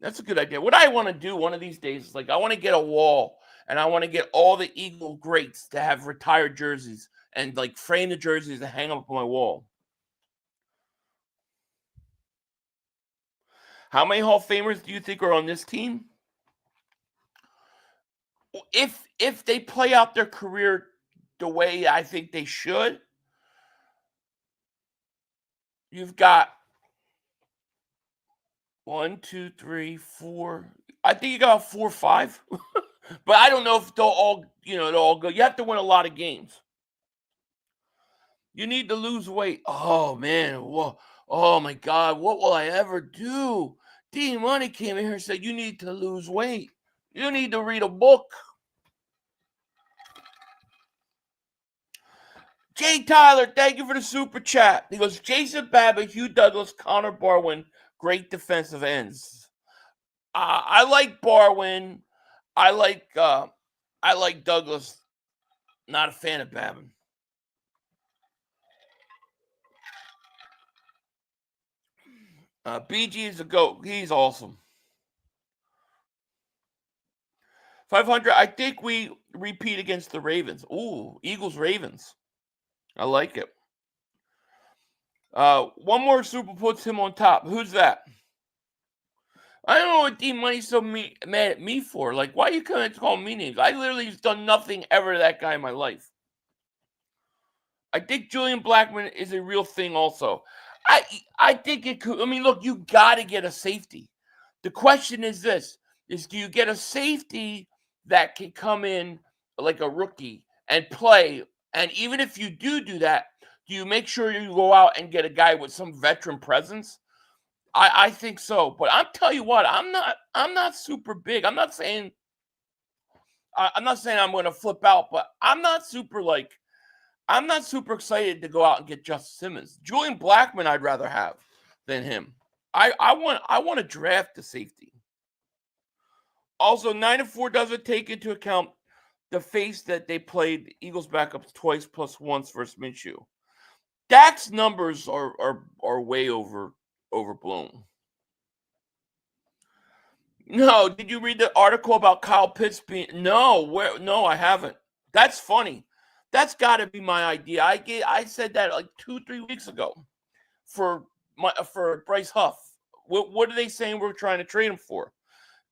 That's a good idea. What I want to do one of these days is I want to get a wall and I want to get all the Eagle greats to have retired jerseys and frame the jerseys and hang them up on my wall. How many Hall of Famers do you think are on this team? If they play out their career the way I think they should, you've got 1, 2, 3, 4. I think you got 4 or 5. But I don't know if they'll all go. You have to win a lot of games. You need to lose weight. Oh man, whoa. Oh my God, what will I ever do? D Money came in here and said you need to lose weight. You need to read a book. Jay Tyler, thank you for the super chat. He goes, Jason Babbitt, Hugh Douglas, Connor Barwin, great defensive ends. I like Barwin. I like Douglas. Not a fan of Babin. BG is a GOAT. He's awesome. 500. I think we repeat against the Ravens. Ooh, Eagles-Ravens. I like it. One more super puts him on top. Who's that? I don't know what D Money's so mad at me for. Why are you coming to call me names? I literally have done nothing ever to that guy in my life. I think Julian Blackmon is a real thing also. I think it could. I mean, look, you got to get a safety. The question is this, do you get a safety that can come in like a rookie and play? And even if you do that, do you make sure you go out and get a guy with some veteran presence? I think so. But I'm telling you what, I'm not super big. I'm not saying I'm going to flip out, but I'm not super excited to go out and get Justice Simmons. Julian Blackmon I'd rather have than him. I want to draft the safety. Also, 9-4 doesn't take into account the face that they played the Eagles backups twice plus once versus Minshew. Dak's numbers are way overblown. No, did you read the article about Kyle Pitts being? No, I haven't. That's funny. That's got to be my idea. I said that 2-3 weeks ago for Bryce Huff. What are they saying we're trying to trade him for?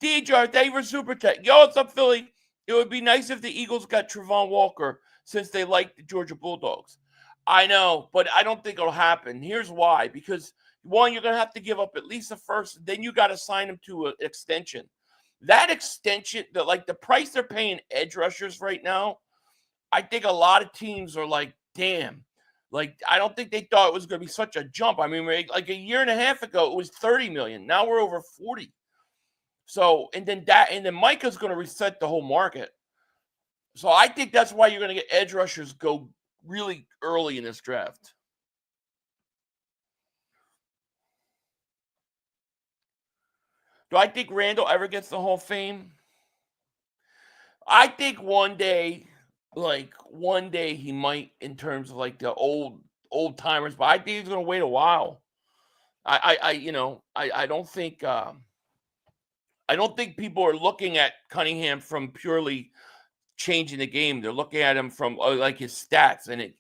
DJ, thank you for Super Tech. Yo, what's up, Philly? It would be nice if the Eagles got Trevon Walker since they like the Georgia Bulldogs. I know, but I don't think it'll happen. Here's why. Because, one, you're going to have to give up at least a first. Then you got to sign him to an extension. That extension, the price they're paying edge rushers right now, I think a lot of teams are like, damn. I don't think they thought it was going to be such a jump. I mean, a year and a half ago, it was $30 million. Now we're over $40 million. So, and then Micah's going to reset the whole market. So I think that's why you're going to get edge rushers go really early in this draft. Do I think Randall ever gets the Hall of Fame? I think one day he might, in terms of like the old timers, but I think he's going to wait a while. I don't think people are looking at Cunningham from purely changing the game. They're looking at him from like his stats, and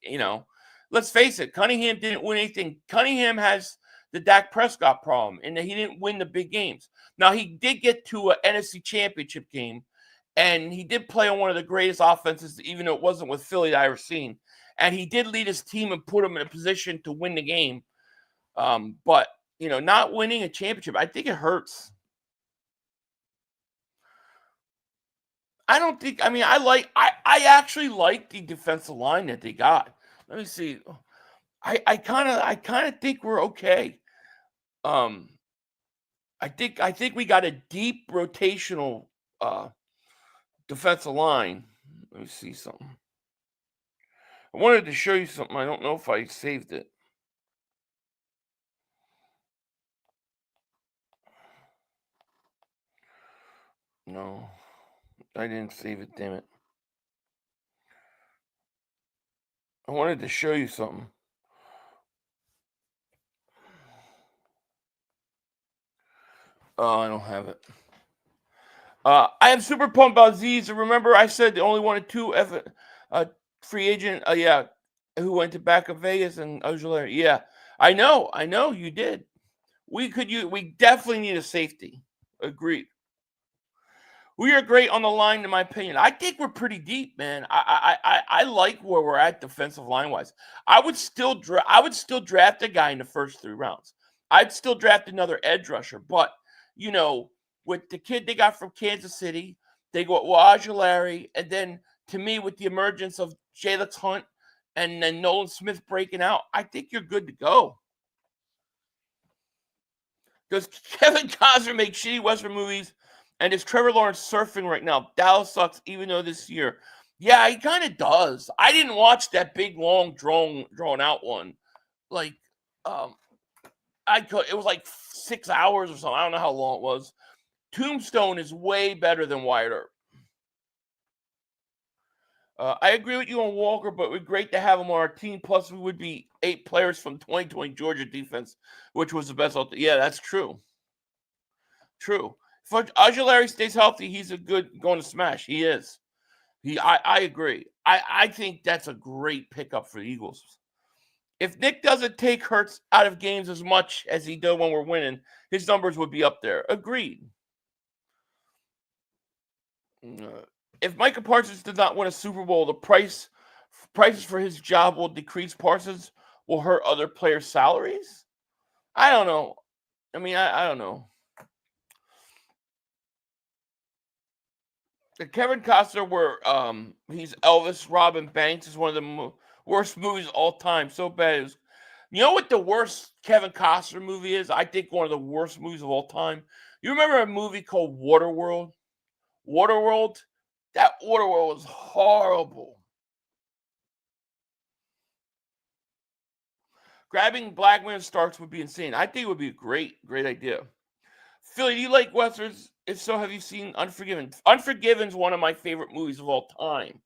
let's face it, Cunningham didn't win anything. Cunningham has the Dak Prescott problem, and he didn't win the big games. Now he did get to an NFC Championship game, and he did play on one of the greatest offenses, even though it wasn't with Philly that I ever seen. And he did lead his team and put him in a position to win the game. But not winning a championship, I think it hurts. I don't think. I mean, I actually like the defensive line that they got. Let me see. I kind of think we're okay. I think we got a deep rotational defensive line. Let me see something. I wanted to show you something. I don't know if I saved it. No, I didn't save it, damn it. I wanted to show you something. Oh, I don't have it. I am super pumped about Z's. Remember, I said they only wanted two free agent. Yeah, who went to back of Vegas and Ojulari. Yeah, I know, you did. We definitely need a safety. Agreed. We are great on the line, in my opinion. I think we're pretty deep, man. I like where we're at defensive line wise. I would still draft a guy in the first 3 rounds. I'd still draft another edge rusher, but with the kid they got from Kansas City, they got Ojulari, and then to me, with the emergence of Jalen Hunt and then Nolan Smith breaking out, I think you're good to go. Does Kevin Costner make shitty Western movies? And is Trevor Lawrence surfing right now? Dallas sucks, even though this year. Yeah, he kind of does. I didn't watch that big, long, drawn out one. Like, it was like 6 hours or something. I don't know how long it was. Tombstone is way better than Wyatt Earp. I agree with you on Walker, but it would be great to have him on our team. Plus, we would be 8 players from 2020 Georgia defense, which was the best. Yeah, that's true. True. If Ojulari stays healthy, he's a good going to smash. He is. I agree. I think that's a great pickup for the Eagles. If Nick doesn't take Hurts out of games as much as he did when we're winning, his numbers would be up there. Agreed. If Micah Parsons did not win a Super Bowl, the prices for his job will decrease. Parsons will hurt other players' salaries. I don't know. I mean, I don't know. Kevin Costner, where he's Elvis, Robin Banks, is one of the worst movies of all time. So bad. You know what the worst Kevin Costner movie is? I think one of the worst movies of all time. You remember a movie called Waterworld? Waterworld? That Waterworld was horrible. Grabbing Blackman and Starks would be insane. I think it would be a great idea. Philly, do you like Westerns? If so, have you seen Unforgiven? Unforgiven's one of my favorite movies of all time.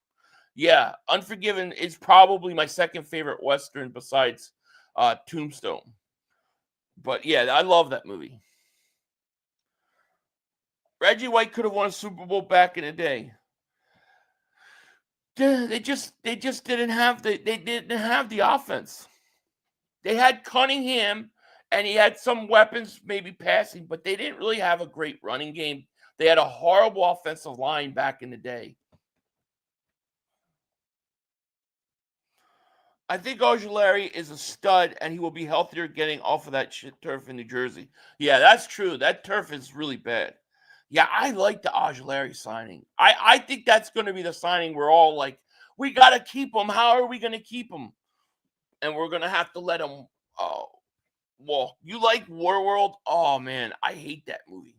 Yeah, Unforgiven is probably my second favorite Western besides Tombstone. But yeah, I love that movie. Reggie White could have won a Super Bowl back in the day. They just didn't have the offense. They had Cunningham, and he had some weapons, maybe passing, but they didn't really have a great running game. They had a horrible offensive line back in the day. I think Ojulari is a stud, and he will be healthier getting off of that shit turf in New Jersey. Yeah, that's true. That turf is really bad. Yeah, I like the Ojulari signing. I think that's going to be the signing we're all like, we got to keep him. How are we going to keep him? And we're going to have to let him walk. You like Waterworld? Oh, man, I hate that movie.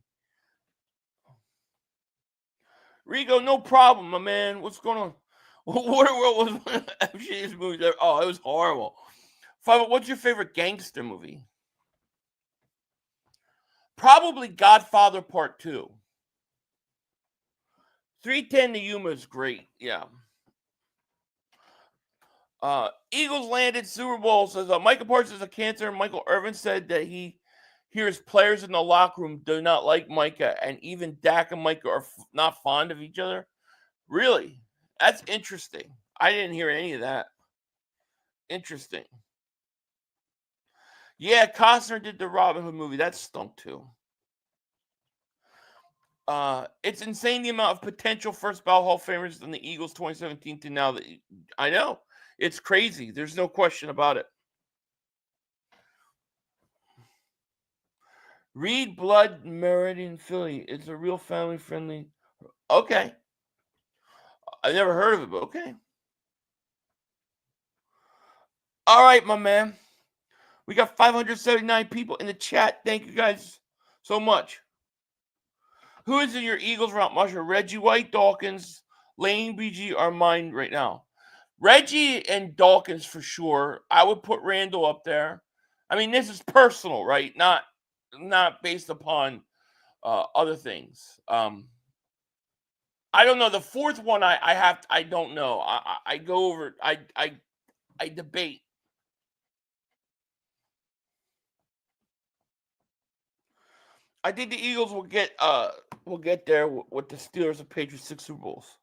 Rigo, no problem, my man. What's going on? What was FG's movie? Oh, it was horrible. What's your favorite gangster movie? Probably Godfather Part 2. 310 to Yuma is great. Yeah. Eagles landed Super Bowl. Says Michael Parsons is a cancer. Michael Irvin said that he hears players in the locker room do not like Micah, and even Dak and Micah are not fond of each other. Really? That's interesting. I didn't hear any of that. Interesting. Yeah, Costner did the Robin Hood movie. That stunk too. It's insane the amount of potential first ballot Hall of Famers in the Eagles 2017 to now. That I know. It's crazy. There's no question about it. Read Blood Meridian Philly. It's a real family-friendly. Okay. I never heard of it, but okay. All right, my man. We got 579 people in the chat. Thank you guys so much. Who is in your Eagles route, Marshall? Reggie White, Dawkins, Lane, BG are mine right now. Reggie and Dawkins for sure. I would put Randall up there. I mean, this is personal, right? Not based upon other things. I don't know. The fourth one, I don't know. I go over. I debate. I think the Eagles will get there with the Steelers and Patriots 6 Super Bowls.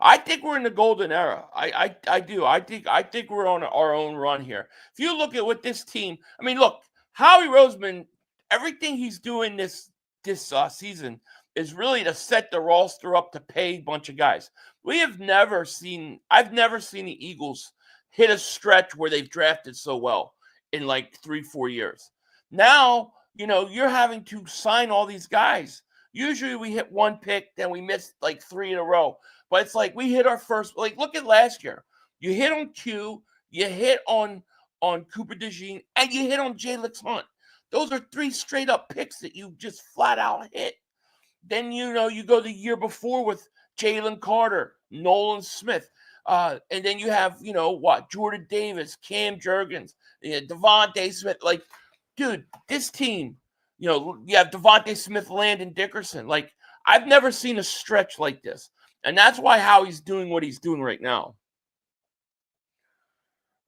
I think we're in the golden era. I do. I think we're on our own run here. If you look at what this team, I mean, look, Howie Roseman, everything he's doing this season is really to set the roster up to pay a bunch of guys. I've never seen the Eagles hit a stretch where they've drafted so well in like 3-4 years. Now, you're having to sign all these guys. Usually we hit one pick, then we miss like 3 in a row. But it's like we hit our first, like look at last year. You hit on Q, you hit on Cooper DeJean, and you hit on Jalix Hunt. Those are 3 straight up picks that you just flat out hit. Then you go the year before with Jalen Carter, Nolan Smith. And then you have, Jordan Davis, Cam Jurgens, Devontae Smith. Like, dude, this team, you have Devontae Smith, Landon Dickerson. Like, I've never seen a stretch like this. And that's why Howie's doing what he's doing right now.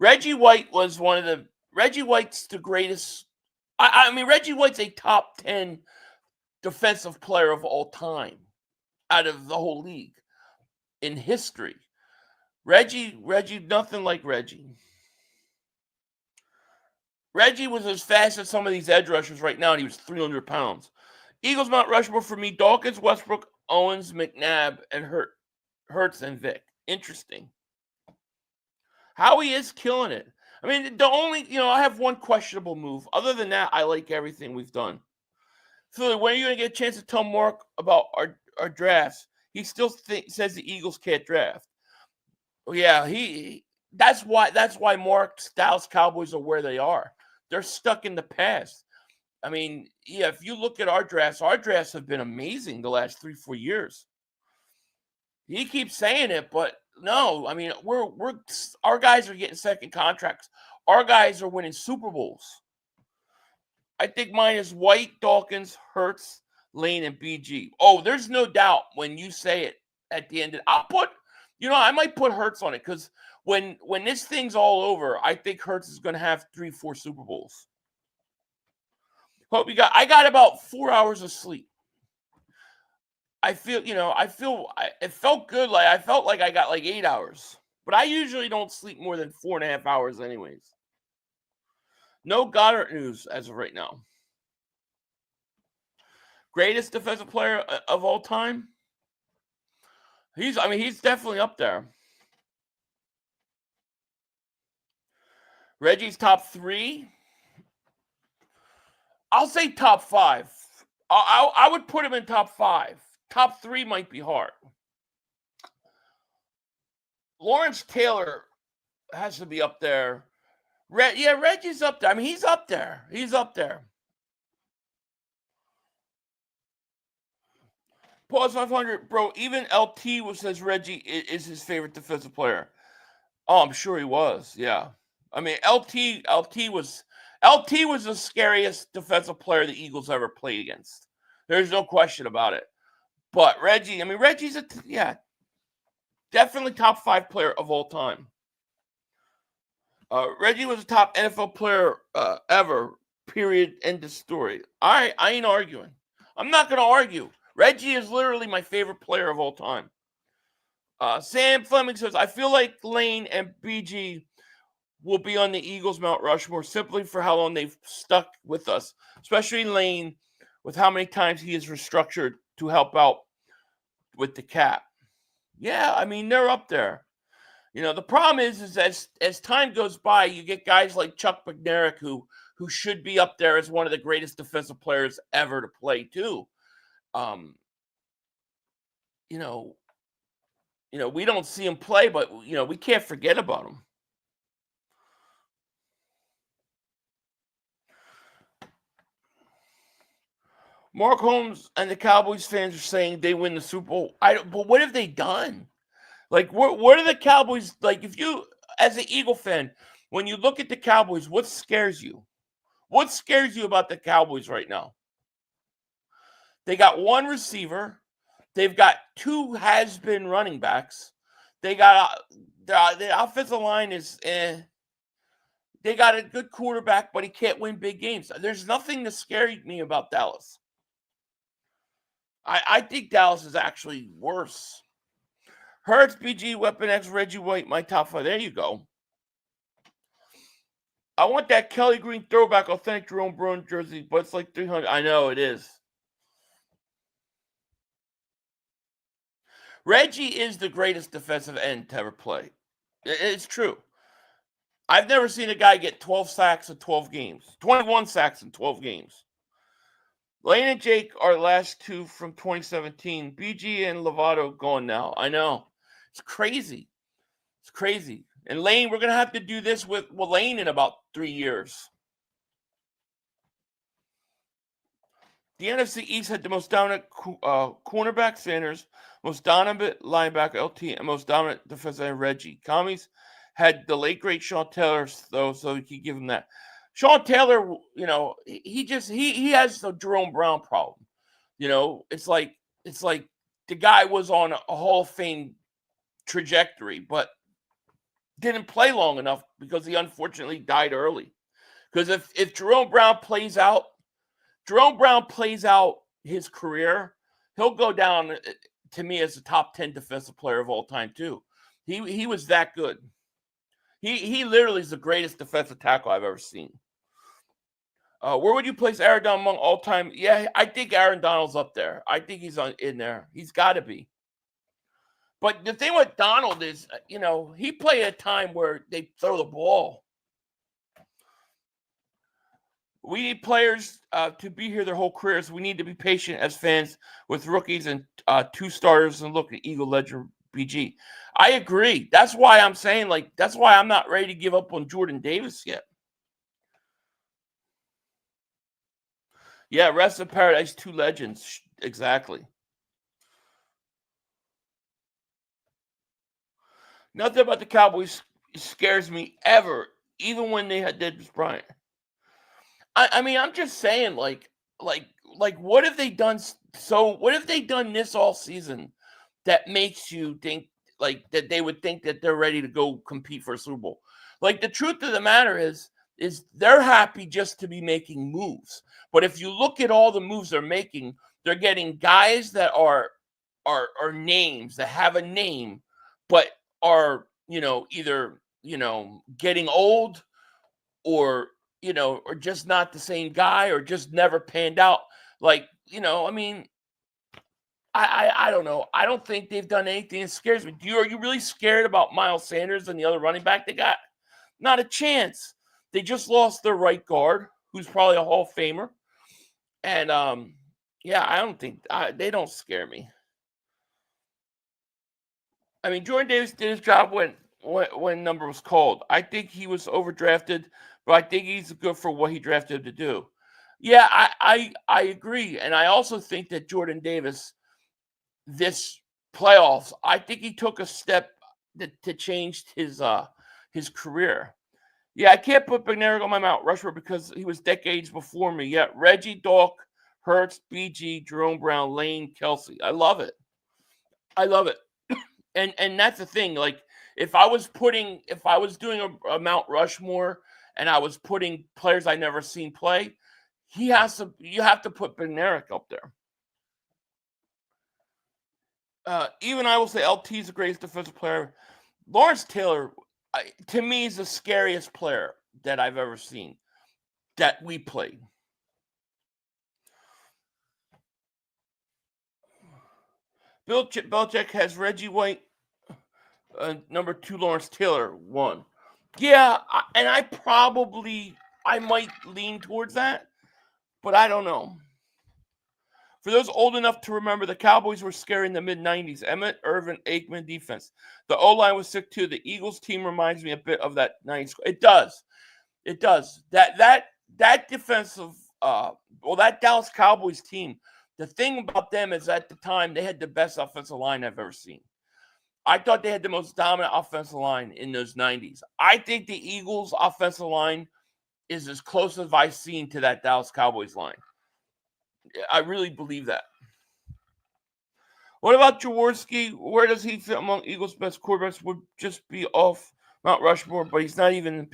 Reggie White's the greatest. I mean, Reggie White's a top 10 defensive player of all time out of the whole league in history. Reggie, nothing like Reggie. Reggie was as fast as some of these edge rushers right now, and he was 300 pounds. Eagles Mount Rushmore for me, Dawkins, Westbrook, Owens, McNabb, and Hurts and Vic. Interesting. Howie is killing it. I mean, the only, I have one questionable move. Other than that, I like everything we've done. Philly, when are you going to get a chance to tell Mark about our drafts? He still says the Eagles can't draft. Well, yeah, that's why Mark's Dallas Cowboys are where they are. They're stuck in the past. I mean, yeah, if you look at our drafts have been amazing the last 3-4 years. He keeps saying it, but no, I mean, our guys are getting second contracts. Our guys are winning Super Bowls. I think mine is White, Dawkins, Hurts, Lane, and BG. Oh, there's no doubt when you say it at the end. I might put Hurts on it because when this thing's all over, I think Hurts is going to have 3-4 Super Bowls. I got about 4 hours of sleep. It felt good. Like I felt like I got like 8 hours, but I usually don't sleep more than 4.5 hours anyways. No Goddard news as of right now. Greatest defensive player of all time? He's definitely up there. Reggie's top 3. I'll say top 5. I would put him in top 5. Top 3 might be hard. Lawrence Taylor has to be up there. Reggie's up there. I mean, he's up there. Pause 500, bro. Even LT says Reggie is his favorite defensive player. Oh, I'm sure he was. Yeah, I mean LT was the scariest defensive player the Eagles ever played against. There's no question about it. But Reggie, I mean Reggie's definitely top 5 player of all time. Reggie was a top NFL player ever. Period. End of story. I ain't arguing. I'm not gonna argue. Reggie is literally my favorite player of all time. Sam Fleming says, I feel like Lane and BG will be on the Eagles Mount Rushmore simply for how long they've stuck with us, especially Lane with how many times he has restructured to help out with the cap. Yeah, I mean, they're up there. You know, the problem is as time goes by, you get guys like Chuck McNarick who should be up there as one of the greatest defensive players ever to play too. We don't see him play, but we can't forget about him. Mark Holmes and the Cowboys fans are saying they win the Super Bowl. But what have they done? Like, what are the Cowboys like? If you, as an Eagle fan, when you look at the Cowboys, what scares you? What scares you about the Cowboys right now? They got one receiver. They've got 2 has-been running backs. They got the offensive line is. They got a good quarterback, but he can't win big games. There's nothing that scared me about Dallas. I think Dallas is actually worse. Hurts, BG, Weapon X, Reggie White, my top 5. There you go. I want that Kelly Green throwback authentic Jerome Brown jersey, but it's like $300. I know it is. Reggie is the greatest defensive end to ever play. It's true. I've never seen a guy get 12 sacks in 12 games. 21 sacks in 12 games. Lane and Jake are the last 2 from 2017. BG and Lovato gone now. I know. It's crazy. It's crazy. And Lane, we're going to have to do this with Lane in about 3 years. The NFC East had the most dominant cornerback, Sanders, most dominant linebacker, LT, and most dominant defensive end, Reggie. Commies had the late, great Sean Taylor, though, so you could give him that. Sean Taylor, he has the Jerome Brown problem. It's like the guy was on a Hall of Fame trajectory, but didn't play long enough because he unfortunately died early. Because if Jerome Brown plays out his career, he'll go down to me as a top 10 defensive player of all time too. He was that good. He literally is the greatest defensive tackle I've ever seen. Where would you place Aaron Donald among all time? Yeah, I think Aaron Donald's up there. I think he's in there. He's got to be. But the thing with Donald is, he played at a time where they throw the ball. We need players to be here their whole careers. We need to be patient as fans with rookies and 2 starters and look at Eagle Legend BG. I agree. That's why I'm saying, that's why I'm not ready to give up on Jordan Davis yet. Yeah, Rest in Paradise, 2 legends. Exactly. Nothing about the Cowboys scares me ever, even when they had Dez Bryant. I mean, I'm just saying, what have they done? So, what have they done this all season that makes you think that they would think that they're ready to go compete for a Super Bowl? The truth of the matter is they're happy just to be making moves. But if you look at all the moves they're making, they're getting guys that are names that have a name, but are either getting old or just not the same guy or just never panned out. I mean, I don't know. I don't think they've done anything that scares me. Are you really scared about Miles Sanders and the other running back they got? Not a chance. They just lost their right guard, who's probably a Hall of Famer. And, I don't think they don't scare me. I mean, Jordan Davis did his job when number was called. I think he was overdrafted, but I think he's good for what he drafted to do. Yeah, I agree. And I also think that Jordan Davis this playoffs, I think he took a step to change his career. Yeah, I can't put Bednarik on my Mount Rushmore because he was decades before me. Yeah, Reggie, Dolk, Hurts, BG, Jerome Brown, Lane, Kelsey. I love it. I love it. And that's the thing. Like, if I was doing a Mount Rushmore and I was putting players I never seen play, you have to put Bednarik up there. Even I will say LT is the greatest defensive player. Lawrence Taylor, to me, is the scariest player that I've ever seen that we played. Bill Belichick has Reggie White, number 2, Lawrence Taylor, 1. Yeah, and I might lean towards that, but I don't know. For those old enough to remember, the Cowboys were scary in the mid-'90s. Emmett, Irvin, Aikman defense. The O-line was sick too. The Eagles team reminds me a bit of that '90s. It does. It does. That defensive, that Dallas Cowboys team, the thing about them is at the time they had the best offensive line I've ever seen. I thought they had the most dominant offensive line in those '90s. I think the Eagles' offensive line is as close as I've seen to that Dallas Cowboys line. I really believe that. What about Jaworski? Where does he fit among Eagles' best quarterbacks? Would just be off Mount Rushmore, but he's not even.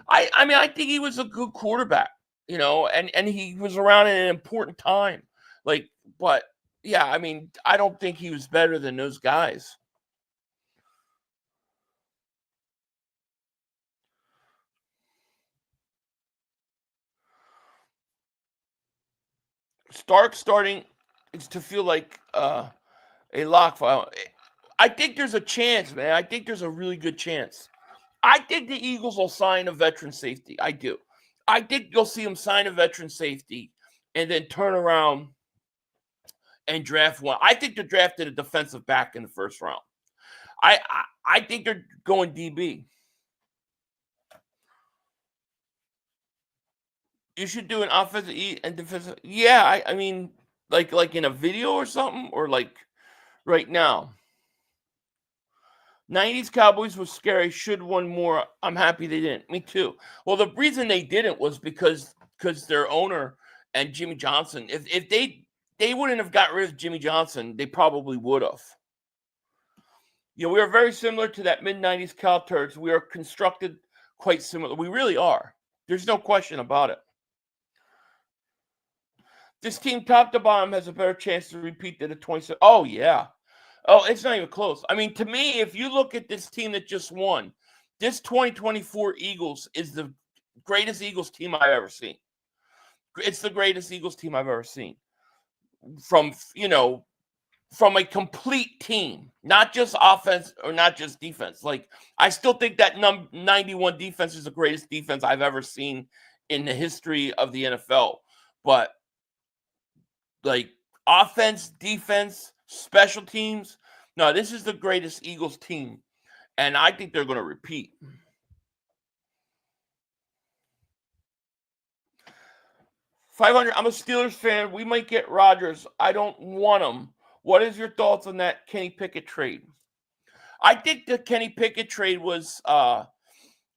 I think he was a good quarterback, and he was around at an important time. But yeah, I don't think he was better than those guys. Starting is to feel like a lock file. I think there's a chance, man. I think there's a really good chance. I think the Eagles will sign a veteran safety. I do. I think you'll see them sign a veteran safety and then turn around and draft one. I think they're drafted a defensive back in the first round. I think they're going DB. You should do an offensive and defensive. Yeah, I mean, like in a video or something, or like right now. '90s Cowboys was scary. Should won more. I'm happy they didn't. Me too. Well, the reason they didn't was because their owner and Jimmy Johnson. If they wouldn't have got rid of Jimmy Johnson, they probably would have. We are very similar to that mid-'90s Cal Turds. We are constructed quite similar. We really are. There's no question about it. This team, top to bottom, has a better chance to repeat than the 27. Oh, yeah. Oh, it's not even close. To me, if you look at this team that just won, this 2024 Eagles is the greatest Eagles team I've ever seen. It's the greatest Eagles team I've ever seen. From a complete team, not just offense or not just defense. I still think that 91 defense is the greatest defense I've ever seen in the history of the NFL. But offense, defense, special teams. No, this is the greatest Eagles team, and I think they're going to repeat. 500. I'm a Steelers fan. We might get Rodgers. I don't want him. What is your thoughts on that Kenny Pickett trade? I think the Kenny Pickett trade was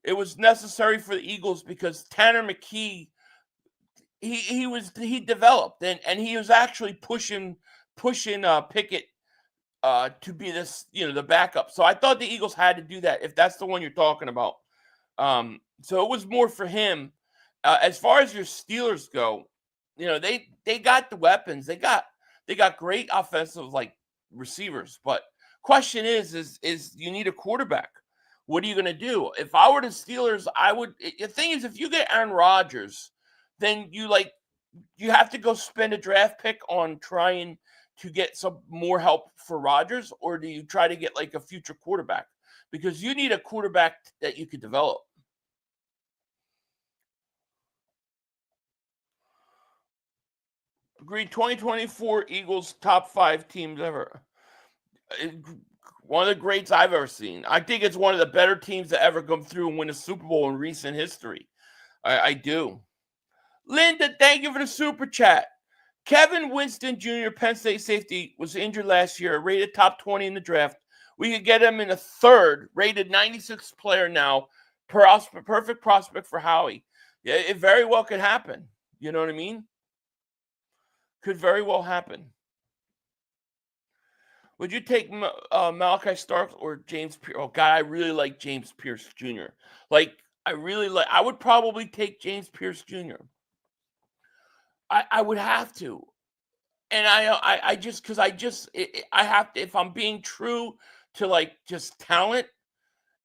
it was necessary for the Eagles because Tanner McKee he developed and he was actually pushing Pickett to be this, the backup. So I thought the Eagles had to do that if that's the one you're talking about. So it was more for him. As far as your Steelers go, they got the weapons. They got great offensive receivers, but question is you need a quarterback. What are you going to do? If I were the Steelers, I would. The thing is, if you get Aaron Rodgers, then you have to go spend a draft pick on trying to get some more help for Rodgers, or do you try to get a future quarterback? Because you need a quarterback that you could develop. Agreed. 2024 Eagles top 5 teams ever. One of the greats I've ever seen. I think it's one of the better teams to ever come through and win a Super Bowl in recent history. I do. Linda, thank you for the super chat. Kevin Winston Jr., Penn State safety, was injured last year, rated top 20 in the draft. We could get him in a third, rated 96th player now, perfect prospect for Howie. Yeah, it very well could happen. You know what I mean? Could very well happen. Would you take Malachi Starks or James Pierce? Oh, God, I really like James Pierce Jr. I would probably take James Pierce Jr. I would have to. And I just, because I have to, if I'm being true to like just talent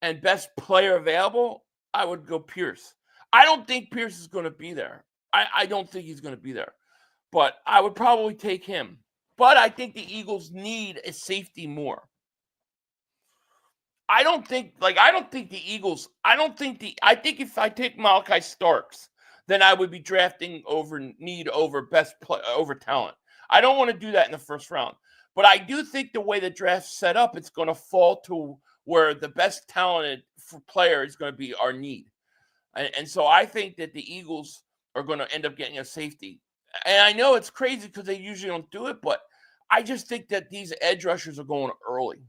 and best player available, I would go Pierce. I don't think Pierce is going to be there. I don't think he's going to be there. But I would probably take him. But I think the Eagles need a safety more. I think if I take Malachi Starks, then I would be drafting over over talent. I don't want to do that in the first round. But I do think the way the draft's set up, it's going to fall to where the best talented player is going to be our need. And so I think that the Eagles are going to end up getting a safety. And I know it's crazy because they usually don't do it, but I just think that these edge rushers are going early.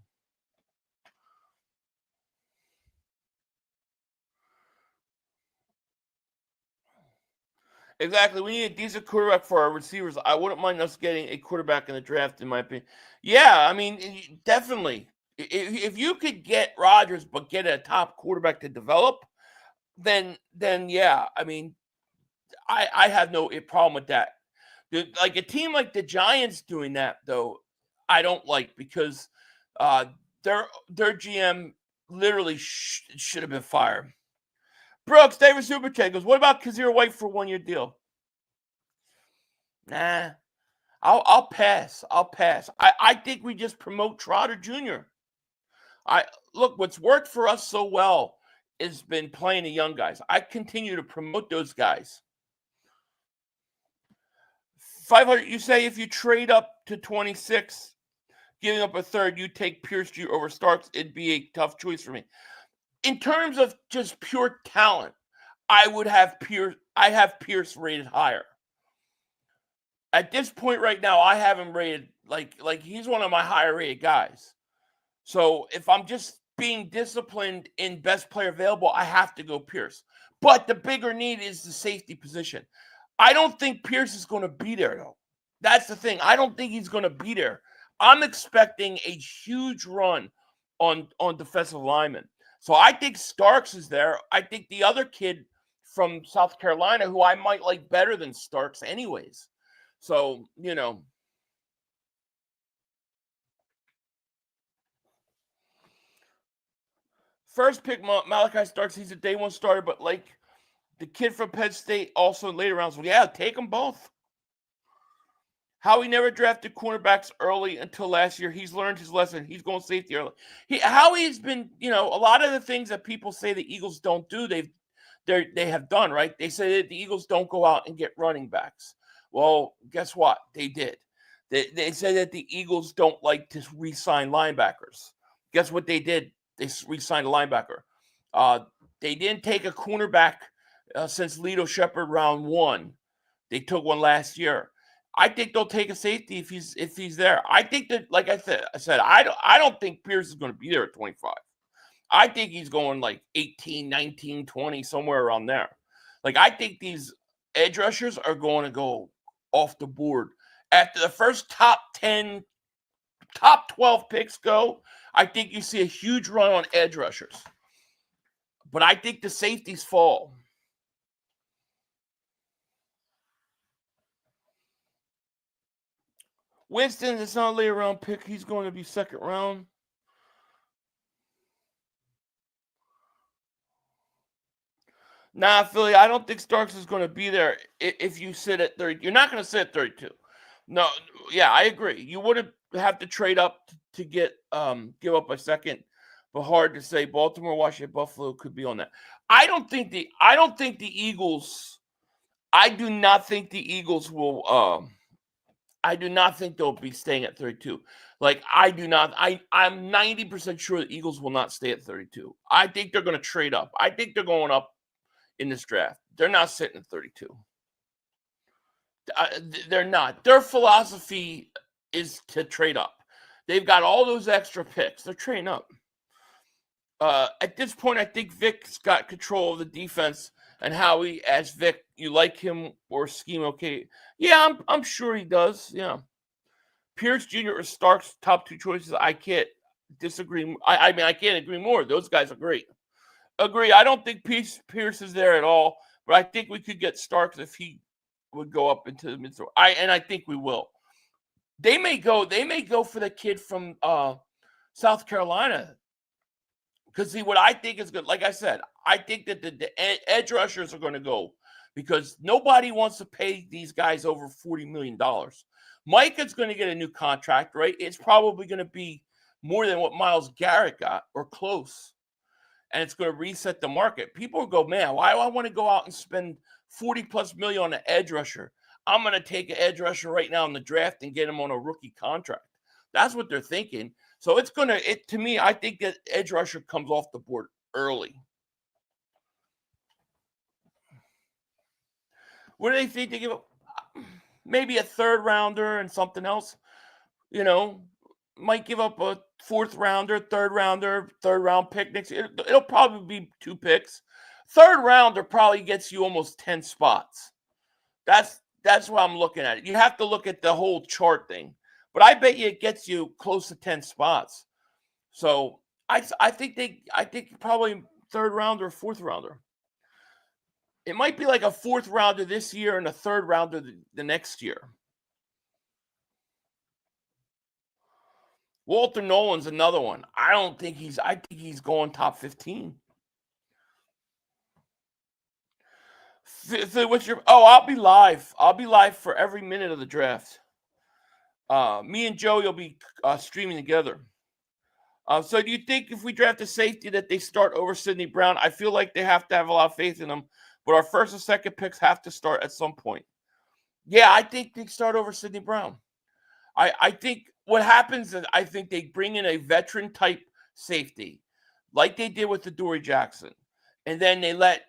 Exactly. We need a decent quarterback for our receivers. I wouldn't mind us getting a quarterback in the draft, in my opinion. Yeah, I mean, definitely. If you could get Rodgers but get a top quarterback to develop, then yeah. I mean, I have no problem with that. Like a team like the Giants doing that, though, I don't like, because their GM literally should have been fired. Brooks, David Super Chat goes, what about Kazir White for 1 year deal? Nah, I'll pass. I think we just promote Trotter Jr. Look, what's worked for us so well has been playing the young guys. I continue to promote those guys. 500. You say if you trade up to 26, giving up a third, you take Pierce Jr. over Starks. It'd be a tough choice for me. In terms of just pure talent, I would have Pierce. I have Pierce rated higher. At this point right now, I have him rated like he's one of my higher rated guys. So if I'm just being disciplined in best player available, I have to go Pierce. But the bigger need is the safety position. I don't think Pierce is going to be there, though. That's the thing. I don't think he's going to be there. I'm expecting a huge run on defensive linemen. So I think Starks is there. I think the other kid from South Carolina, who I might like better than Starks anyways. So, you know. First pick, Malachi Starks. He's a day one starter, but like the kid from Penn State, also in later rounds. Well, yeah, take them both. Howie never drafted cornerbacks early until last year. He's learned his lesson. He's going safety early. Howie's been, a lot of the things that people say the Eagles don't do, they have done, right? They say that the Eagles don't go out and get running backs. Well, guess what? They did. They say that the Eagles don't like to re-sign linebackers. Guess what they did? They re-signed a linebacker. They didn't take a cornerback since Lito Shepherd round 1. They took one last year. I think they'll take a safety if he's there. I think that, like I said, I don't think Pierce is going to be there at 25. I think he's going like 18, 19, 20, somewhere around there. Like, I think these edge rushers are going to go off the board. After the first top 10, top 12 picks go, I think you see a huge run on edge rushers. But I think the safeties fall. Winston is not a later round pick. He's going to be second round. Nah, Philly, I don't think Starks is going to be there if you sit at 30. You're not going to sit at 32. No, yeah, I agree. You wouldn't have to trade up to get give up a second, but hard to say. Baltimore, Washington, Buffalo could be on that. I do not think the Eagles will I do not think they'll be staying at 32. Like, I'm 90% sure the Eagles will not stay at 32. I think they're going to trade up. I think they're going up in this draft. They're not sitting at 32. They're not. Their philosophy is to trade up. They've got all those extra picks. They're trading up. At this point, I think Vic's got control of the defense. And Howie, as Vic, you like him or scheme okay? Yeah, I'm sure he does. Yeah. Pierce Jr. or Starks, top two choices. I can't disagree. I mean, I can't agree more. Those guys are great. Agree. I don't think Pierce is there at all, but I think we could get Starks if he would go up into the mid. I think we will. They may go for the kid from South Carolina. Because see, what I think is good, like I said, I think that the edge rushers are going to go because nobody wants to pay these guys over $40 million. Micah's going to get a new contract, right? It's probably going to be more than what Myles Garrett got or close. And it's going to reset the market. People will go, man, why do I want to go out and spend 40 plus million on an edge rusher? I'm going to take an edge rusher right now in the draft and get him on a rookie contract. That's what they're thinking. So it's going to, to me, I think that edge rusher comes off the board early. What do they think they give up? Maybe a third rounder and something else. You know, might give up a fourth rounder, third round pick next year. It'll probably be 2 picks. Third rounder probably gets you almost 10 spots. That's what I'm looking at. You have to look at the whole chart thing. But I bet you it gets you close to 10 spots. So I think probably third rounder, fourth rounder. It might be like a fourth rounder this year and a third rounder the next year. Walter Nolan's another one. I think he's going top 15. What's your? Oh, I'll be live. I'll be live for every minute of the draft. Me and Joe, you'll be streaming together. So do you think if we draft a safety that they start over Sidney Brown? I feel like they have to have a lot of faith in them, but our first and second picks have to start at some point. Yeah, I think they start over Sidney Brown. I think what happens is I think they bring in a veteran type safety, like they did with the Dory Jackson, and then they let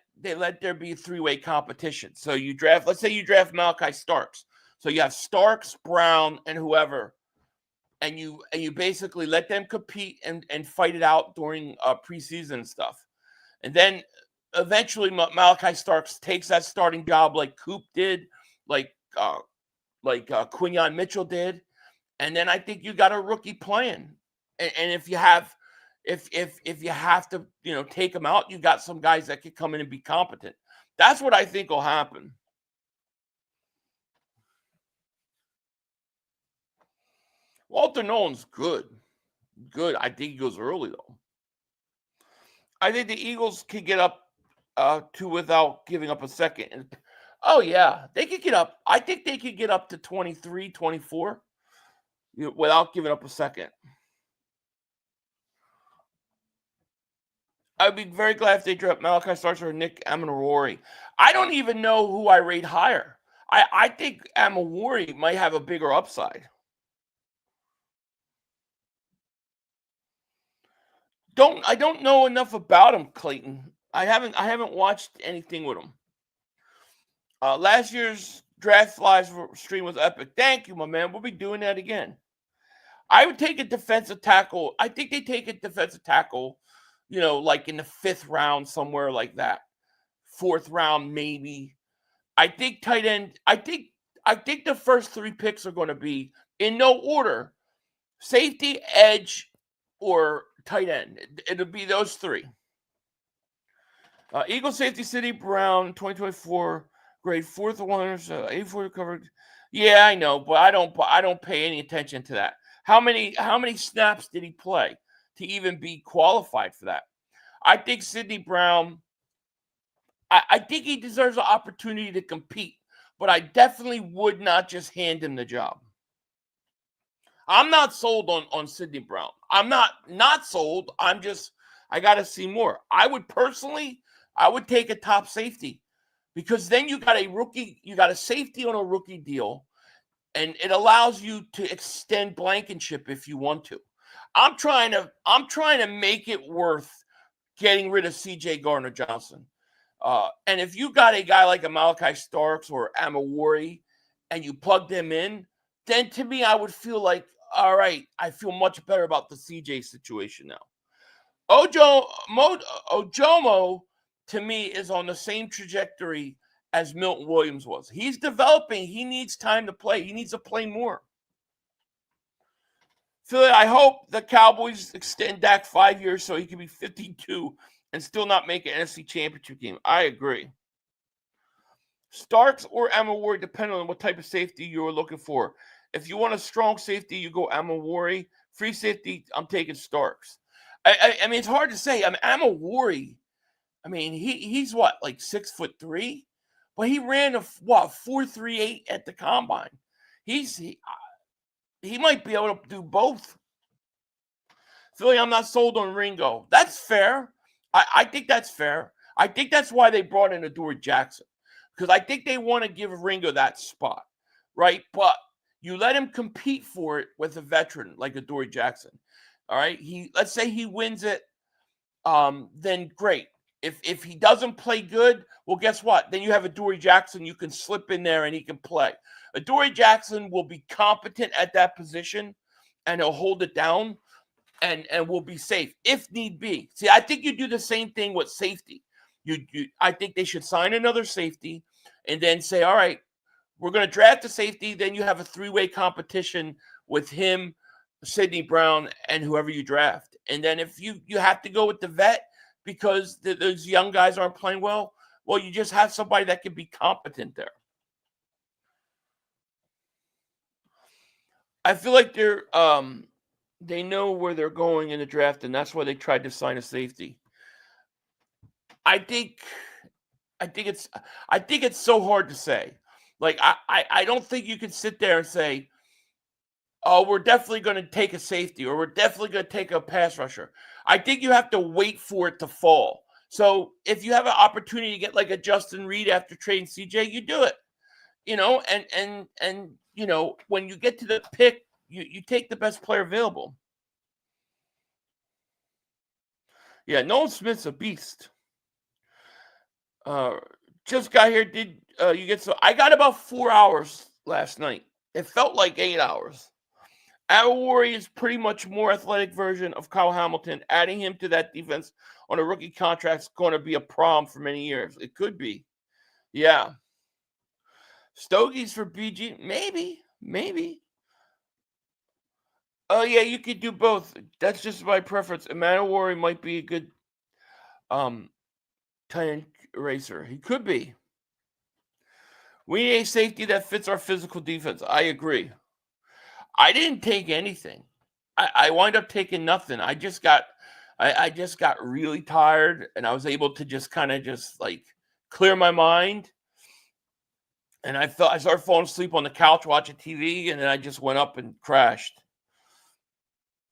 there be a 3-way competition. So you draft, let's say you draft Malachi Starks. So you have Starks, Brown, and whoever, and you basically let them compete and fight it out during preseason and stuff. And then eventually Malachi Starks takes that starting job like Coop did, like Quinyon Mitchell did. And then I think you got a rookie plan. And if you have to, take them out, you got some guys that could come in and be competent. That's what I think will happen. Walter Nolan's good. Good. I think he goes early, though. I think the Eagles could get up to without giving up a second. Oh, yeah. They could get up. I think they could get up to 23, 24 without giving up a second. I'd be very glad if they draft Malachi Starks or Nick Amenawari. I don't even know who I rate higher. I think Amenawari might have a bigger upside. I don't know enough about him, Clayton. I haven't watched anything with him. Last year's draft live stream was epic. Thank you, my man. We'll be doing that again. I would take a defensive tackle. I think they take a defensive tackle, like in the 5th round, somewhere like that. 4th round, maybe. I think tight end. I think the first 3 picks are going to be in no order: safety, edge, or tight end. It'll be those 3. Eagle safety City Brown 2024 grade 4th winners 84 covered. Yeah, I know, but I don't pay any attention to that. How many snaps did he play to even be qualified for that? I think Sidney Brown. I think he deserves an opportunity to compete, but I definitely would not just hand him the job. I'm not sold on Sidney Brown. I'm not sold. I got to see more. I would take a top safety because then you got a safety on a rookie deal, and it allows you to extend Blankenship if you want to. I'm trying to make it worth getting rid of C.J. Gardner-Johnson. And if you got a guy like a Malachi Starks or Amenawari, and you plug them in, then to me, I would feel like, all right, I feel much better about the CJ situation now. Ojomo, to me, is on the same trajectory as Milton Williams was. He's developing. He needs time to play. He needs to play more. Philly, I hope the Cowboys extend Dak 5 years so he can be 52 and still not make an NFC Championship game. I agree. Starks or Amawari, depending on what type of safety you're looking for. If you want a strong safety, you go Amawari. Free safety, I'm taking Starks. I mean, it's hard to say. Amawari, I mean, he's what, like 6'3", but he ran a 4.38 at the combine. He might be able to do both. Philly, I'm not sold on Ringo. That's fair. I think that's fair. I think that's why they brought in Adoree Jackson, because I think they want to give Ringo that spot, right? But you let him compete for it with a veteran like Adoree Jackson. All right, let's say he wins it, then great. If he doesn't play good, well, guess what? Then you have Adoree Jackson. You can slip in there and he can play. Adoree Jackson will be competent at that position, and he'll hold it down, and will be safe if need be. See, I think you do the same thing with safety. I think they should sign another safety, and then say, all right, we're going to draft a safety. Then you have a three-way competition with him, Sidney Brown, and whoever you draft. And then if you have to go with the vet because those young guys aren't playing well, you just have somebody that can be competent there. I feel like they know where they're going in the draft, and that's why they tried to sign a safety. I think it's so hard to say. Like, I don't think you can sit there and say, oh, we're definitely going to take a safety, or we're definitely going to take a pass rusher. I think you have to wait for it to fall. So if you have an opportunity to get like a Justin Reed after trading CJ, you do it. And when you get to the pick, you take the best player available. Yeah, Nolan Smith's a beast. Just got here. Did you get so? I got about 4 hours last night. It felt like 8 hours. Amawari is pretty much more athletic version of Kyle Hamilton. Adding him to that defense on a rookie contract is going to be a problem for many years. It could be. Yeah. Stogies for BG? Maybe. Oh, yeah, you could do both. That's just my preference. Amawari might be a good tight eraser. He could be. We need a safety that fits our physical defense. I agree. I didn't take anything. I wind up taking nothing. I just got really tired, and I was able to just kind of just like clear my mind. And I started falling asleep on the couch watching TV, and then I just went up and crashed.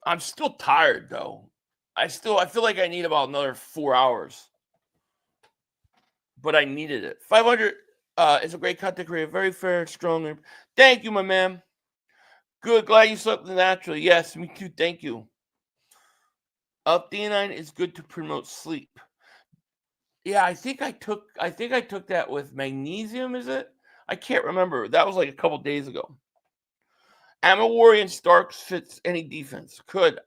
I'm still tired though. I feel like I need about another 4 hours. But I needed it. 500 is a great content creator. Very fair, strong. Thank you, my man. Good. Glad you slept naturally. Yes, me too. Thank you. Theanine is good to promote sleep. Yeah, I think I took that with magnesium, is it? I can't remember. That was like a couple days ago. Amawari and Starks fits any defense. Could.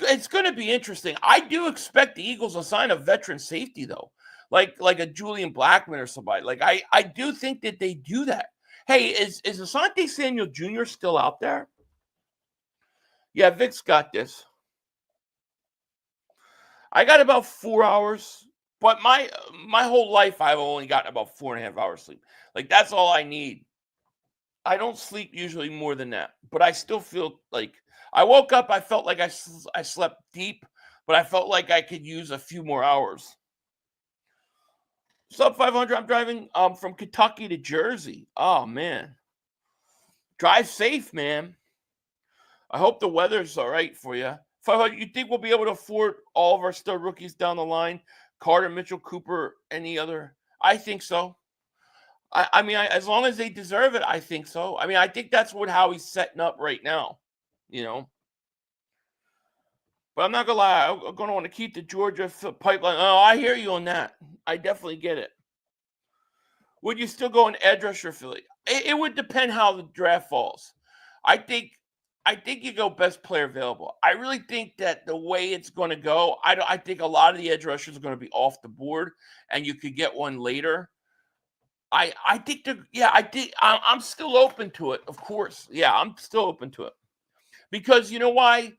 It's going to be interesting. I do expect the Eagles to sign a veteran safety, though. Like a Julian Blackmon or somebody. Like, I do think that they do that. Hey, is Asante Samuel Jr. still out there? Yeah, Vic's got this. I got about 4 hours, but my whole life I've only gotten about 4.5 hours sleep. Like, that's all I need. I don't sleep usually more than that, but I still feel like I woke up. I felt like I slept deep, but I felt like I could use a few more hours. Sub 500. I'm driving from Kentucky to Jersey. Oh man, drive safe, man. I hope the weather's all right for you. 500. You think we'll be able to afford all of our stud rookies down the line? Carter, Mitchell, Cooper, any other? I think so. I mean, as long as they deserve it, I think so. I mean, I think that's how he's setting up right now, But I'm not going to lie. I'm going to want to keep the Georgia pipeline. Oh, I hear you on that. I definitely get it. Would you still go an edge rusher, Philly? It would depend how the draft falls. I think you go best player available. I really think that the way it's going to go, I think a lot of the edge rushers are going to be off the board, and you could get one later. I think I'm still open to it. Of course, yeah, I'm still open to it because you know why?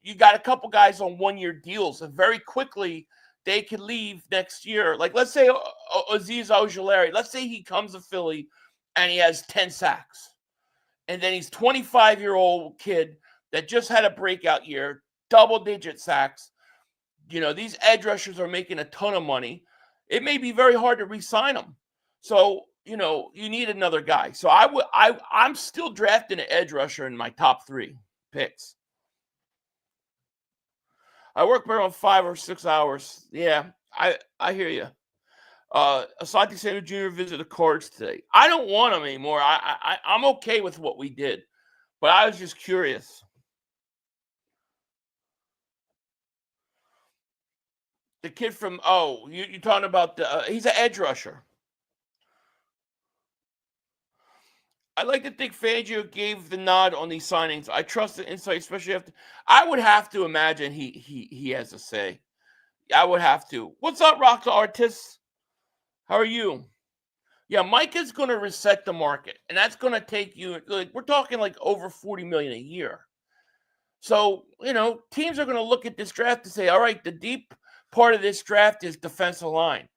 You got a couple guys on 1-year deals, and very quickly they could leave next year. Like let's say Azeez Ojulari, let's say he comes to Philly and he has 10 sacks. And then he's 25-year-old kid that just had a breakout year, double-digit sacks. You know, these edge rushers are making a ton of money. It may be very hard to re-sign them. So, you know, you need another guy. So I'm still drafting an edge rusher in my top 3 picks. I work around 5 or 6 hours. Yeah, I hear you. Asante Samuel Jr. visited the Cards today. I don't want him anymore. I'm okay with what we did, but I was just curious. The kid from you're talking about he's an edge rusher. I like to think Fangio gave the nod on these signings. I trust the insight, especially after. I would have to imagine he has a say. I would have to. What's up, Rock the Artist? How are you? Yeah, Mike is going to reset the market, and that's going to take you. Like, we're talking like over $40 million a year. So you know, teams are going to look at this draft and say, "All right, the deep part of this draft is defensive line,"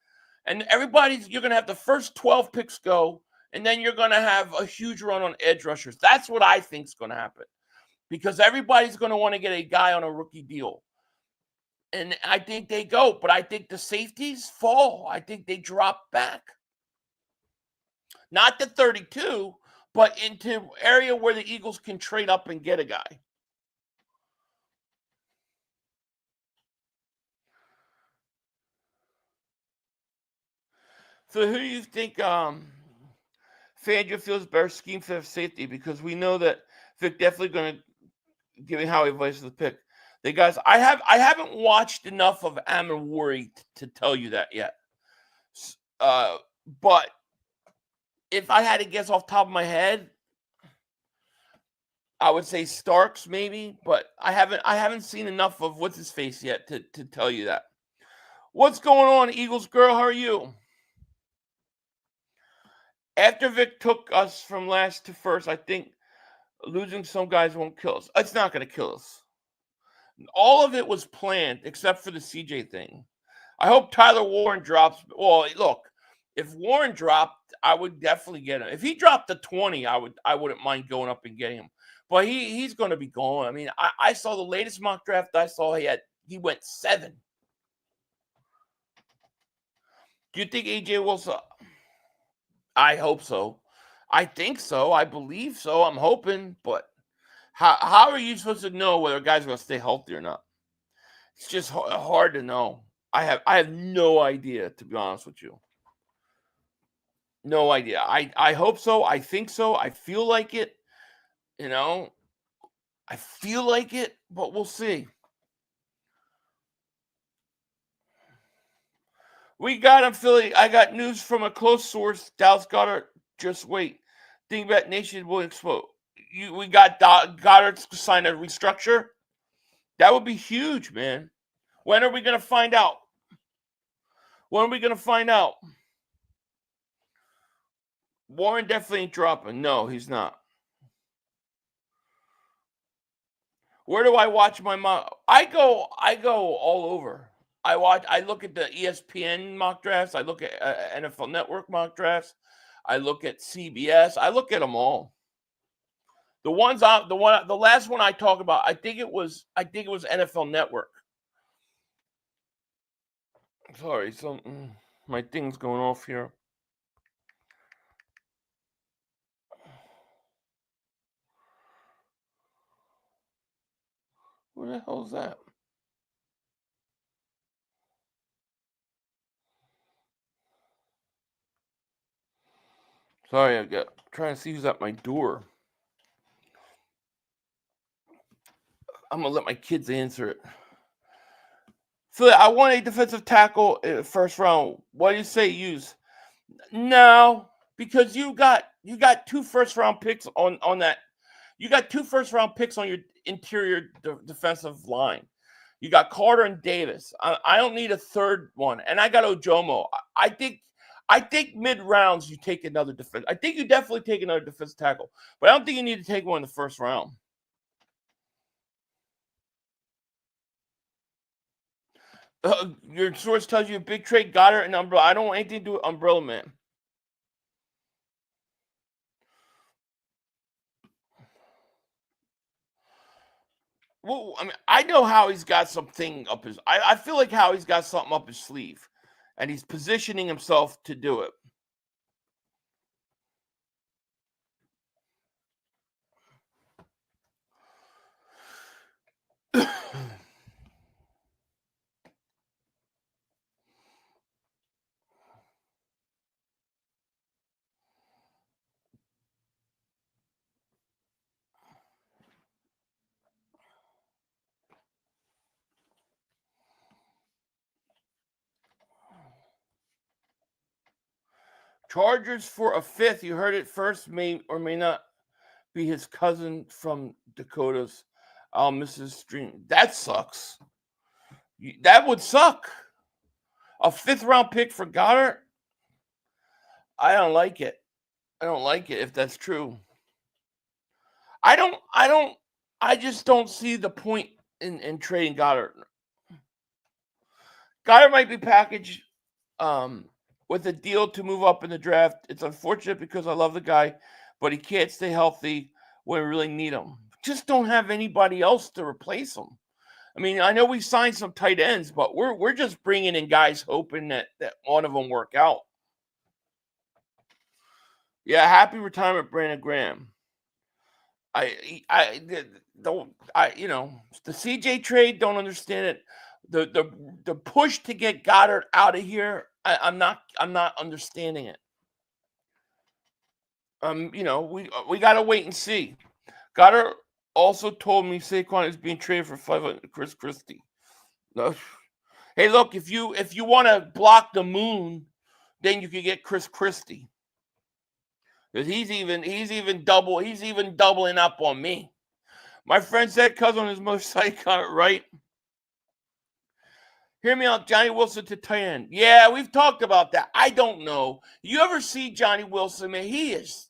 and you're going to have the first 12 picks go, and then you're going to have a huge run on edge rushers. That's what I think is going to happen because everybody's going to want to get a guy on a rookie deal. And I think they go, but I think the safeties fall. I think they drop back. Not to 32, but into area where the Eagles can trade up and get a guy. So who do you think Fangio feels better scheme for safety? Because we know that Vic definitely going to give Howie advice of the pick. The guys, I haven't watched enough of Amon Wari to tell you that yet. But if I had to guess off the top of my head, I would say Starks maybe, but I haven't seen enough of what's his face yet to tell you that. What's going on, Eagles girl? How are you? After Vic took us from last to first, I think losing some guys won't kill us. It's not going to kill us. All of it was planned except for the CJ thing. I hope Tyler Warren drops. Well, look, if Warren dropped, I would definitely get him. If he dropped to 20, I wouldn't mind going up and getting him. But he's going to be gone. I mean, I saw the latest mock draft I saw. He went 7. Do you think AJ Wilson? I hope so. I think so. I believe so. I'm hoping. But how are you supposed to know whether a guy's going to stay healthy or not? It's just hard to know. I have no idea, to be honest with you. No idea. I hope so. I think so. I feel like it. You know, I feel like it, but we'll see. We got him, Philly. I got news from a close source. Dallas Goddard. Just wait. Dingbat Nation will explode. We got Goddard to sign a restructure. That would be huge, man. When are we going to find out? When are we going to find out? Warren definitely ain't dropping. No, he's not. Where do I watch my mock? I go all over. I look at the ESPN mock drafts. I look at NFL Network mock drafts. I look at CBS. I look at them all. The last one I talk about, I think it was NFL Network. Sorry, my thing's going off here. Where the hell is that? Sorry, I'm trying to see who's at my door. I'm going to let my kids answer it. Philly, I want a defensive tackle first round. What do you say use? No, because you got 2 first-round picks on that. You got 2 first-round picks on your interior defensive line. You got Carter and Davis. I don't need a third one, and I got Ojomo. I think mid-rounds you take another defense. I think you definitely take another defensive tackle, but I don't think you need to take one in the first round. Your source tells you a big trade, Goddard and Umbrella. I don't want anything to do with Umbrella Man. Well, I mean, I know Howie's got something up his. I feel like Howie's got something up his sleeve, and he's positioning himself to do it. Chargers for a 5th. You heard it first. May or may not be his cousin from Dakotas. I'll miss his stream. That sucks. That would suck. A 5th-round pick for Goddard? I don't like it. I don't like it if that's true. I just don't see the point in trading Goddard. Goddard might be packaged with a deal to move up in the draft. It's unfortunate because I love the guy, but he can't stay healthy when we really need him. Just don't have anybody else to replace him. I mean, I know we signed some tight ends, but we're just bringing in guys hoping that one of them work out. Yeah, happy retirement, Brandon Graham. The CJ trade, don't understand it. The push to get Goddard out of here, I'm not understanding it. We gotta wait and see. Goddard also told me Saquon is being traded for $500. Chris Christie. No. Hey, look, if you want to block the moon, then you can get Chris Christie. Because he's even doubling up on me. My friend said cousin is most psych got it right. Hear me out, Johnny Wilson to tight end. Yeah, we've talked about that. I don't know. You ever see Johnny Wilson? Man, he's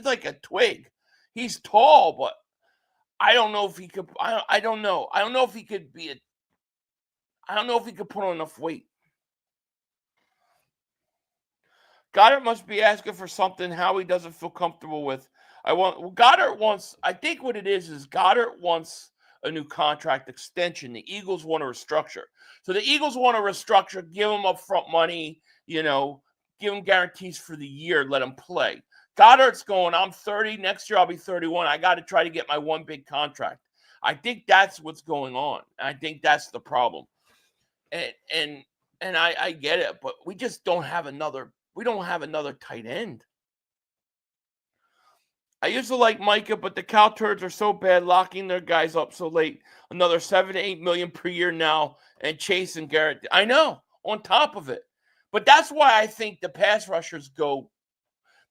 like a twig. He's tall, but I don't know if he could. I don't know. I don't know if he could be I don't know if he could put on enough weight. Goddard must be asking for something Howie doesn't feel comfortable with. Goddard wants. I think what it is Goddard wants a new contract extension. The Eagles want to restructure. So the Eagles want to restructure, give him upfront money, give him guarantees for the year, let him play. Goddard's going, I'm 30, next year I'll be 31. I got to try to get my one big contract. I think that's what's going on. I think that's the problem. And I get it, but we just don't have another tight end. I used to like Micah, but the Cow Turds are so bad locking their guys up so late. Another $7 to $8 million per year now, and Chase and Garrett. I know, on top of it. But that's why I think the pass rushers go.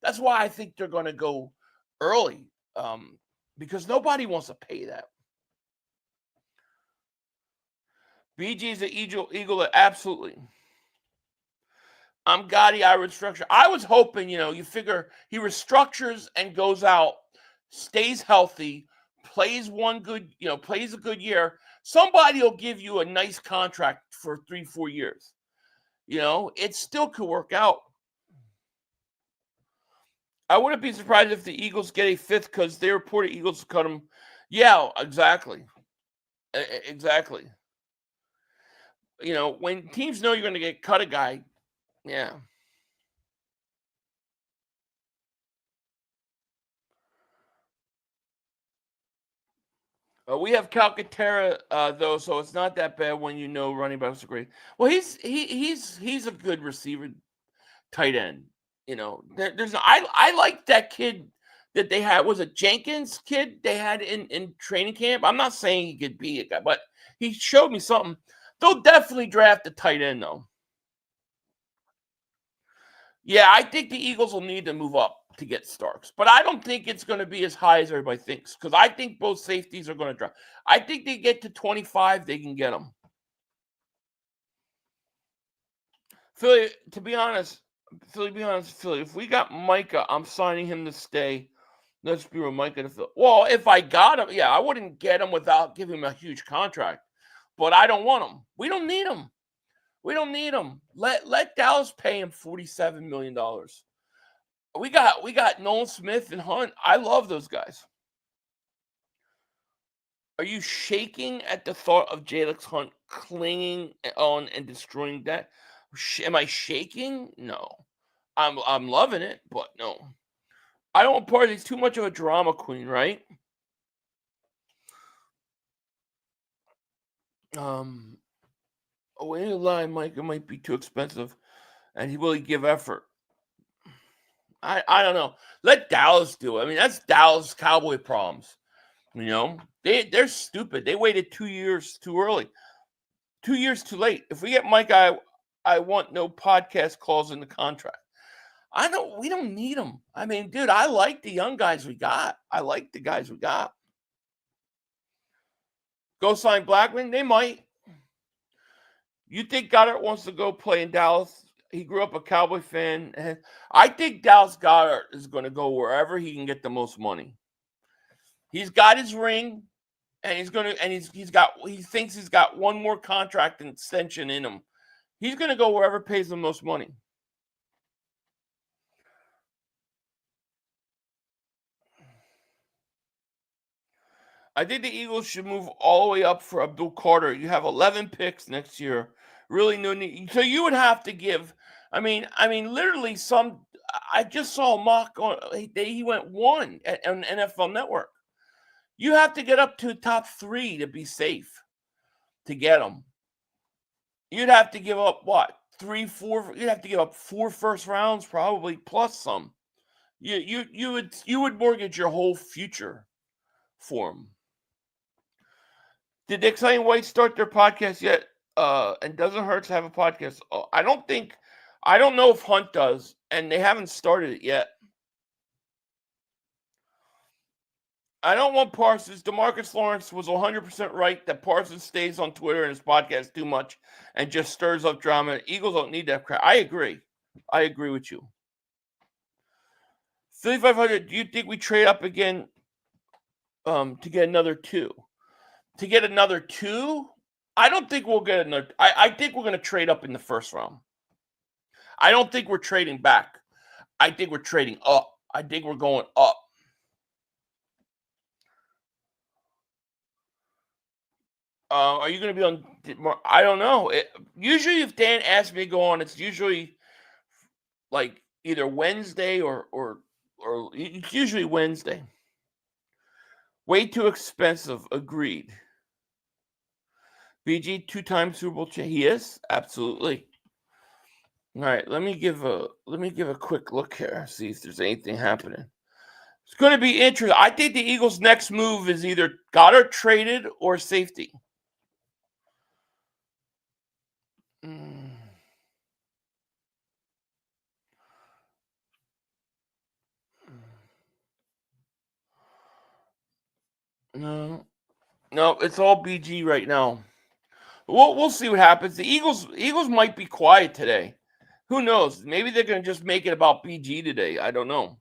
That's why I think they're going to go early, because nobody wants to pay that. BG's an Eagle, absolutely. I'm Gotti, I restructure. I was hoping, you figure he restructures and goes out, stays healthy, plays a good year. Somebody will give you a nice contract for 3-4 years. It still could work out. I wouldn't be surprised if the Eagles get a 5th because they reported Eagles cut him. Yeah, exactly. Exactly. When teams know you're going to cut a guy, yeah. We have Calcaterra though, so it's not that bad when running backs are great. Well, he's a good receiver, tight end. I like that kid that they had. Was it Jenkins kid they had in training camp? I'm not saying he could be a guy, but he showed me something. They'll definitely draft a tight end though. Yeah, I think the Eagles will need to move up to get Starks, but I don't think it's going to be as high as everybody thinks because I think both safeties are going to drop. I think they get to 25, they can get them. Philly, to be honest, Philly, if we got Micah, I'm signing him to stay. Let's be real, Micah to Philly. Well, if I got him, yeah, I wouldn't get him without giving him a huge contract, but I don't want him. We don't need him. We don't need him. Let Dallas pay him $47 million. We got Nolan Smith and Hunt. I love those guys. Are you shaking at the thought of Jalen Hunt clinging on and destroying that? Am I shaking? No. I'm loving it, but no. I don't part. He's too much of a drama queen, right? When you lie, Mike, it might be too expensive, and he will give effort. I don't know. Let Dallas do it. I mean, that's Dallas Cowboy problems. You know, they're stupid. They waited 2 years too early, 2 years too late. If we get Mike, I want no podcast clause in the contract. We don't need them. I mean, dude, I like the young guys we got. I like the guys we got. Go sign Blackman? They might. You think Goddard wants to go play in Dallas? He grew up a Cowboy fan. I think Dallas Goddard is going to go wherever he can get the most money. He's got his ring, and he thinks he's got one more contract extension in him. He's going to go wherever pays the most money. I think the Eagles should move all the way up for Abdul Carter. You have 11 picks next year. Really no need. So you would have to give. I mean, literally some. I just saw a mock on. He went 1 on NFL Network. You have to get up to top 3 to be safe to get them. You'd have to give up what 3, 4. You'd have to give up 4 first rounds probably plus some. You would mortgage your whole future for them. Did the Exciting Whites start their podcast yet? And doesn't Hurts have a podcast? I don't know if Hunt does, and they haven't started it yet. I don't want Parsons. DeMarcus Lawrence was 100% right that Parsons stays on Twitter and his podcast too much and just stirs up drama. Eagles don't need that crap. I agree with you. 5,500. Do you think we trade up again to get another 2? To get another 2? I don't think we'll get another. I think we're going to trade up in the first round. I don't think we're trading back. I think we're trading up. I think we're going up. Are you going to be on? I don't know. Usually, if Dan asks me to go on, it's usually like either Wednesday or it's usually Wednesday. Way too expensive. Agreed. BG 2-time Super Bowl champ. He is absolutely. All right. Let me give a quick look here. See if there's anything happening. It's going to be interesting. I think the Eagles' next move is either Goddard traded or safety. No, it's all BG right now. We'll see what happens. The Eagles might be quiet today. Who knows? Maybe they're going to just make it about BG today. I don't know.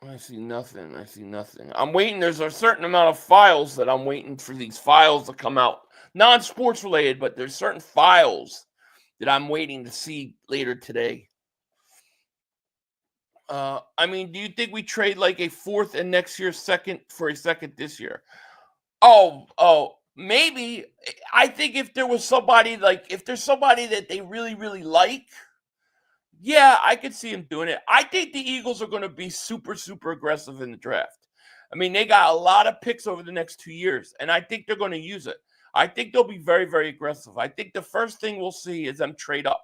I see nothing. I'm waiting. There's a certain amount of files that I'm waiting for these files to come out. Non-sports related, but there's certain files that I'm waiting to see later today. I mean, do you think we trade like a 4th and next year's second for a 2nd this year? Oh, maybe. I think if there was somebody if there's somebody that they really, really like, yeah, I could see him doing it. I think the Eagles are going to be super, super aggressive in the draft. I mean, they got a lot of picks over the next 2 years, and I think they're going to use it. I think they'll be very, very aggressive. I think the first thing we'll see is them trade up.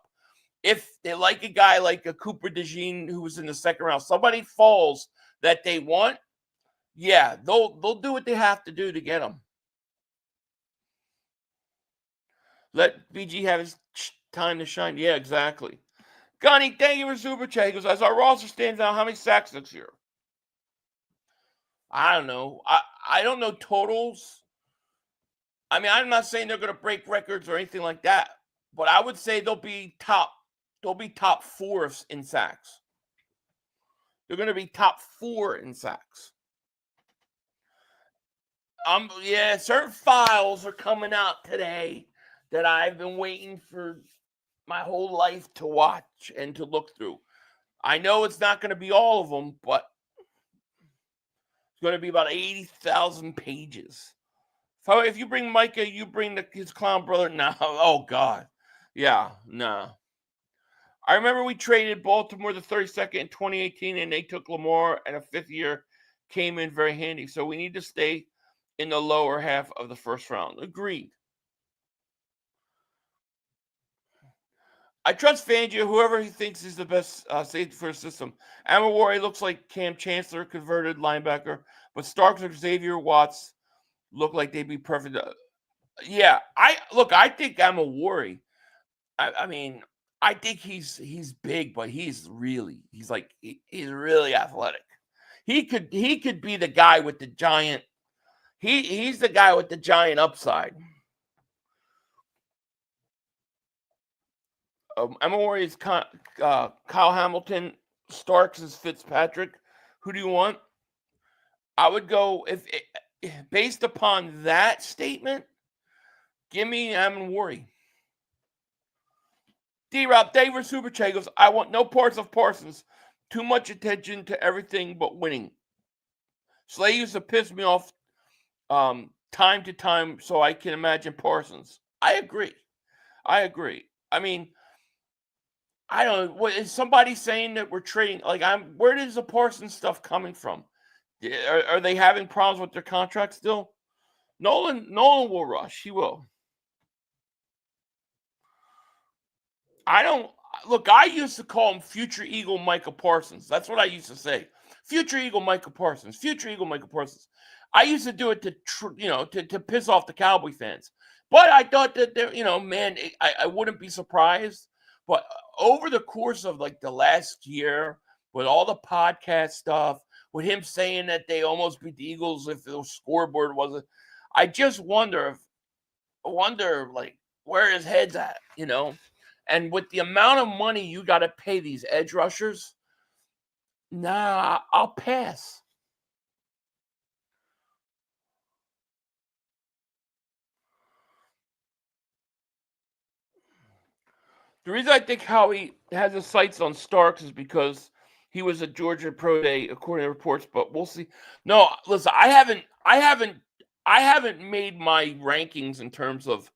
If they like a guy like a Cooper DeJean who was in the 2nd round, somebody falls that they want, yeah, they'll do what they have to do to get him. Let BG have his time to shine. Yeah, exactly. Gunny, thank you for Super Chat. He goes, as our roster stands out, how many sacks next year? I don't know. I don't know totals. I mean, I'm not saying they're going to break records or anything like that, but I would say they'll be top 4 in sacks. They're going to be top 4 in sacks. Yeah, certain files are coming out today that I've been waiting for my whole life to watch and to look through. I know it's not going to be all of them, but it's going to be about 80,000 pages. If you bring Micah, you bring his clown brother. No, oh God, yeah, no. I remember we traded Baltimore the 32nd in 2018, and they took Lamar, and a 5th year came in very handy. So we need to stay in the lower half of the first round. Agreed. I trust Fangio, whoever he thinks is the best safety for his system. Amawari looks like Cam Chancellor, converted linebacker, but Starks or Xavier Watts look like they'd be perfect. Yeah, I think Amawari. I mean, I think he's big, but he's really athletic. He could be the guy with the giant. He's the guy with the giant upside. Amawari is Kyle Hamilton. Starks is Fitzpatrick. Who do you want? I would go based upon that statement. Give me Amawari. D-Rob, David Super Chat goes, I want no parts of Parsons. Too much attention to everything but winning. Slay used to piss me off time to time, so I can imagine Parsons. I agree. I mean, I don't know. What, is somebody saying that we're trading? Like, where is the Parsons stuff coming from? Are they having problems with their contract still? Nolan will rush. He will. I used to call him Future Eagle Michael Parsons. That's what I used to say. Future Eagle Michael Parsons. Future Eagle Michael Parsons. I used to do it to piss off the Cowboy fans. But I thought that I wouldn't be surprised. But over the course of like the last year, with all the podcast stuff, with him saying that they almost beat the Eagles if the scoreboard wasn't, I just wonder like where his head's at, And with the amount of money you got to pay these edge rushers, nah, I'll pass. The reason I think Howie has his sights on Starks is because he was at Georgia Pro Day, according to reports. But we'll see. No, listen, I haven't made my rankings in terms of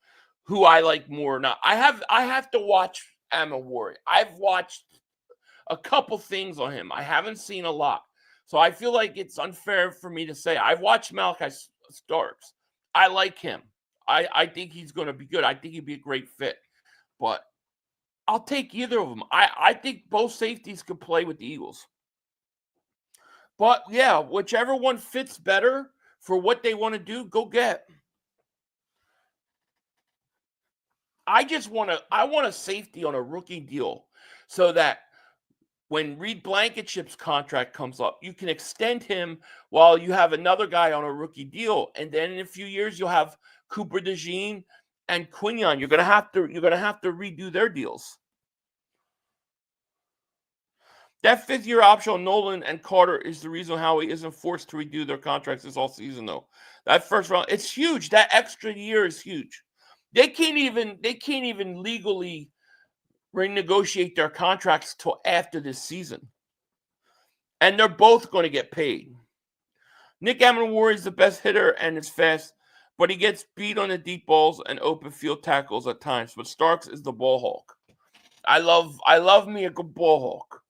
who I like more or not. I have to watch Amawari. I've watched a couple things on him. I haven't seen a lot. So I feel like it's unfair for me to say. I've watched Malachi Starks. I like him. I think he's going to be good. I think he'd be a great fit. But I'll take either of them. I think both safeties could play with the Eagles. But, yeah, whichever one fits better for what they want to do, go get. I want a safety on a rookie deal so that when Reed Blankenship's contract comes up, you can extend him while you have another guy on a rookie deal, and then in a few years you'll have Cooper DeJean and Quinion. You're gonna have to redo their deals. That 5th-year option on Nolan and Carter is the reason how he isn't forced to redo their contracts this all season, though. That first round, it's huge. That extra year is huge. They can't even legally renegotiate their contracts till after this season. And they're both going to get paid. Nick Amawari is the best hitter and is fast, but he gets beat on the deep balls and open field tackles at times. But Starks is the ball hawk. I love me a good ball hawk.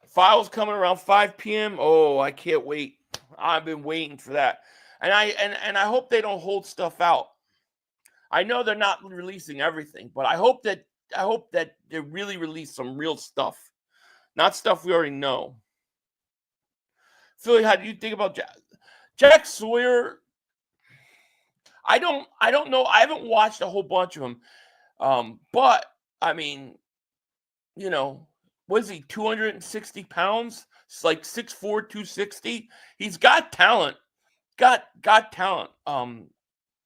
Files coming around 5 p.m. Oh, I can't wait. I've been waiting for that. And I hope they don't hold stuff out. I know they're not releasing everything, but I hope that they really release some real stuff. Not stuff we already know. Philly, how do you think about Jack Sawyer? I don't know. I haven't watched a whole bunch of them. But I mean, you know, what is he? 260 pounds. It's like 6'4", 260. He's got talent. Got talent.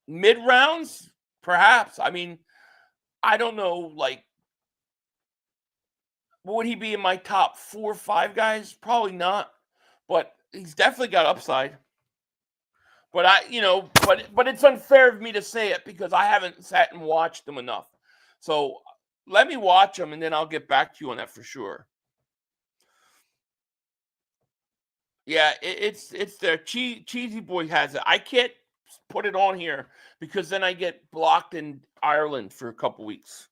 Mid rounds, perhaps. I mean, I don't know. Like, would he be in my top 4 or 5 guys? Probably not. But he's definitely got upside. But but it's unfair of me to say it because I haven't sat and watched them enough. So let me watch them and then I'll get back to you on that for sure. Yeah, it's there. Cheesy Boy has it. I can't put it on here because then I get blocked in Ireland for a couple weeks.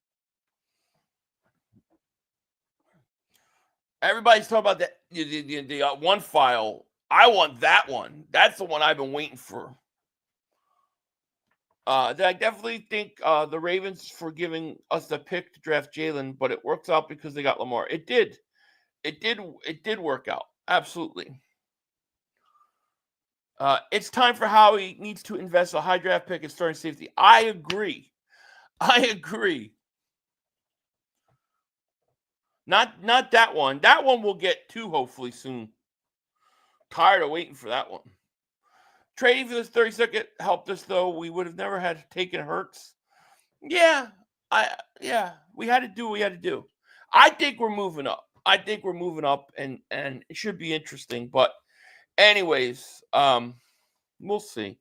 Everybody's talking about the one file. I want that one. That's the one I've been waiting for. I definitely think the Ravens for giving us the pick to draft Jalen, but it works out because they got Lamar. It did work out. Absolutely. It's time for Howie needs to invest a high draft pick in starting safety. I agree. Not that one. That one we'll get to hopefully soon. Tired of waiting for that one. Trading for this 32nd helped us though. We would have never had taken Hurts. Yeah, we had to do what we had to do. I think we're moving up. And it should be interesting. But anyways, we'll see.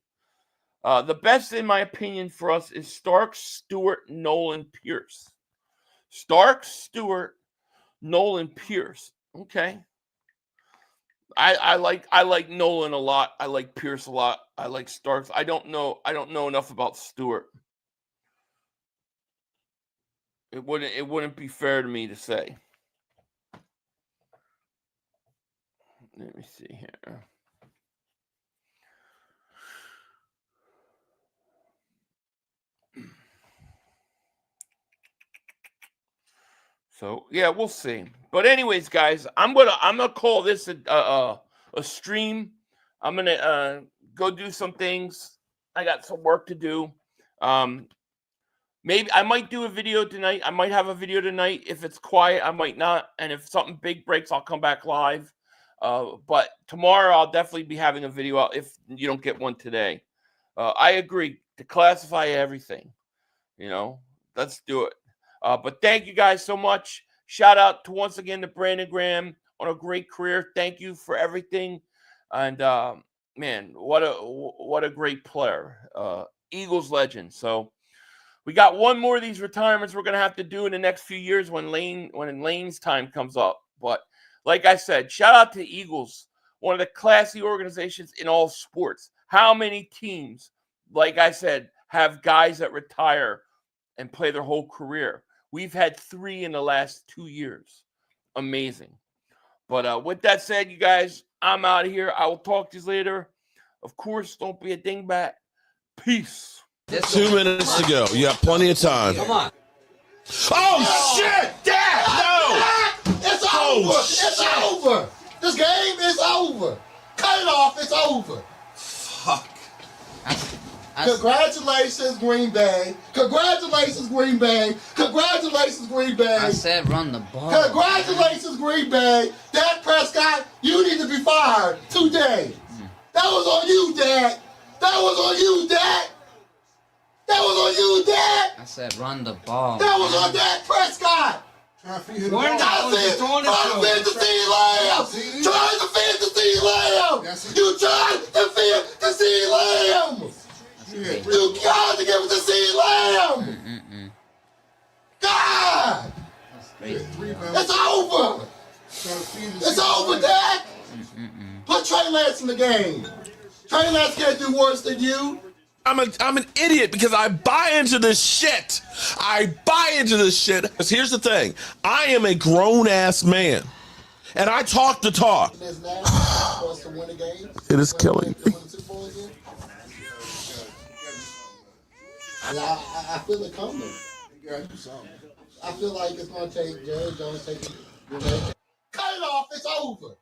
The best, in my opinion, for us is Stark, Stewart, Nolan, Pierce. Stark, Stewart, Nolan, Pierce. Okay. I like Nolan a lot. I like Pierce a lot. I like Starks. I don't know enough about Stewart. It wouldn't be fair to me to say. Let me see here. So yeah, we'll see. But anyways, guys, I'm gonna call this a stream. I'm gonna go do some things. I got some work to do. Maybe I might do a video tonight. I might have a video tonight. If it's quiet, I might not. And if something big breaks, I'll come back live. But tomorrow I'll definitely be having a video out if you don't get one today. I agree to classify everything. Let's do it. But thank you guys so much. Shout out to once again to Brandon Graham on a great career. Thank you for everything. And man, what a great player. Eagles legend. So we got one more of these retirements we're gonna have to do in the next few years when Lane's time comes up. But like I said, shout out to the Eagles, one of the classy organizations in all sports. How many teams, like I said, have guys that retire and play their whole career? We've had 3 in the last 2 years. Amazing. But with that said, you guys, I'm out of here. I will talk to you later. Of course, don't be a dingbat. Peace. 2 minutes to go. You have plenty of time. Come on. Oh, shit! Dad! No! It's over! It's over! This game is over! Cut it off, it's over! Fuck. Congratulations, Green Bay. Congratulations, Green Bay. Congratulations, Green Bay. I said run the ball. Congratulations, Green Bay. Dak Prescott, you need to be fired today. That was on you, Dak. That was on you, Dak. That was on you, Dak. I said run the ball. That was on Dak Prescott. Trying to feed the Lamb. You tried to feed the Lamb. You got to give it to C. Lamb. God. It's over. It's over, Dak. Put Trey Lance in the game. Trey Lance can't do worse than you. I'm an idiot because I buy into this shit. Because here's the thing. I am a grown-ass man. And I talk the talk. It is killing me. I feel it coming. I feel like it's going to take Jerry Jones taking. Cut it off. It's over.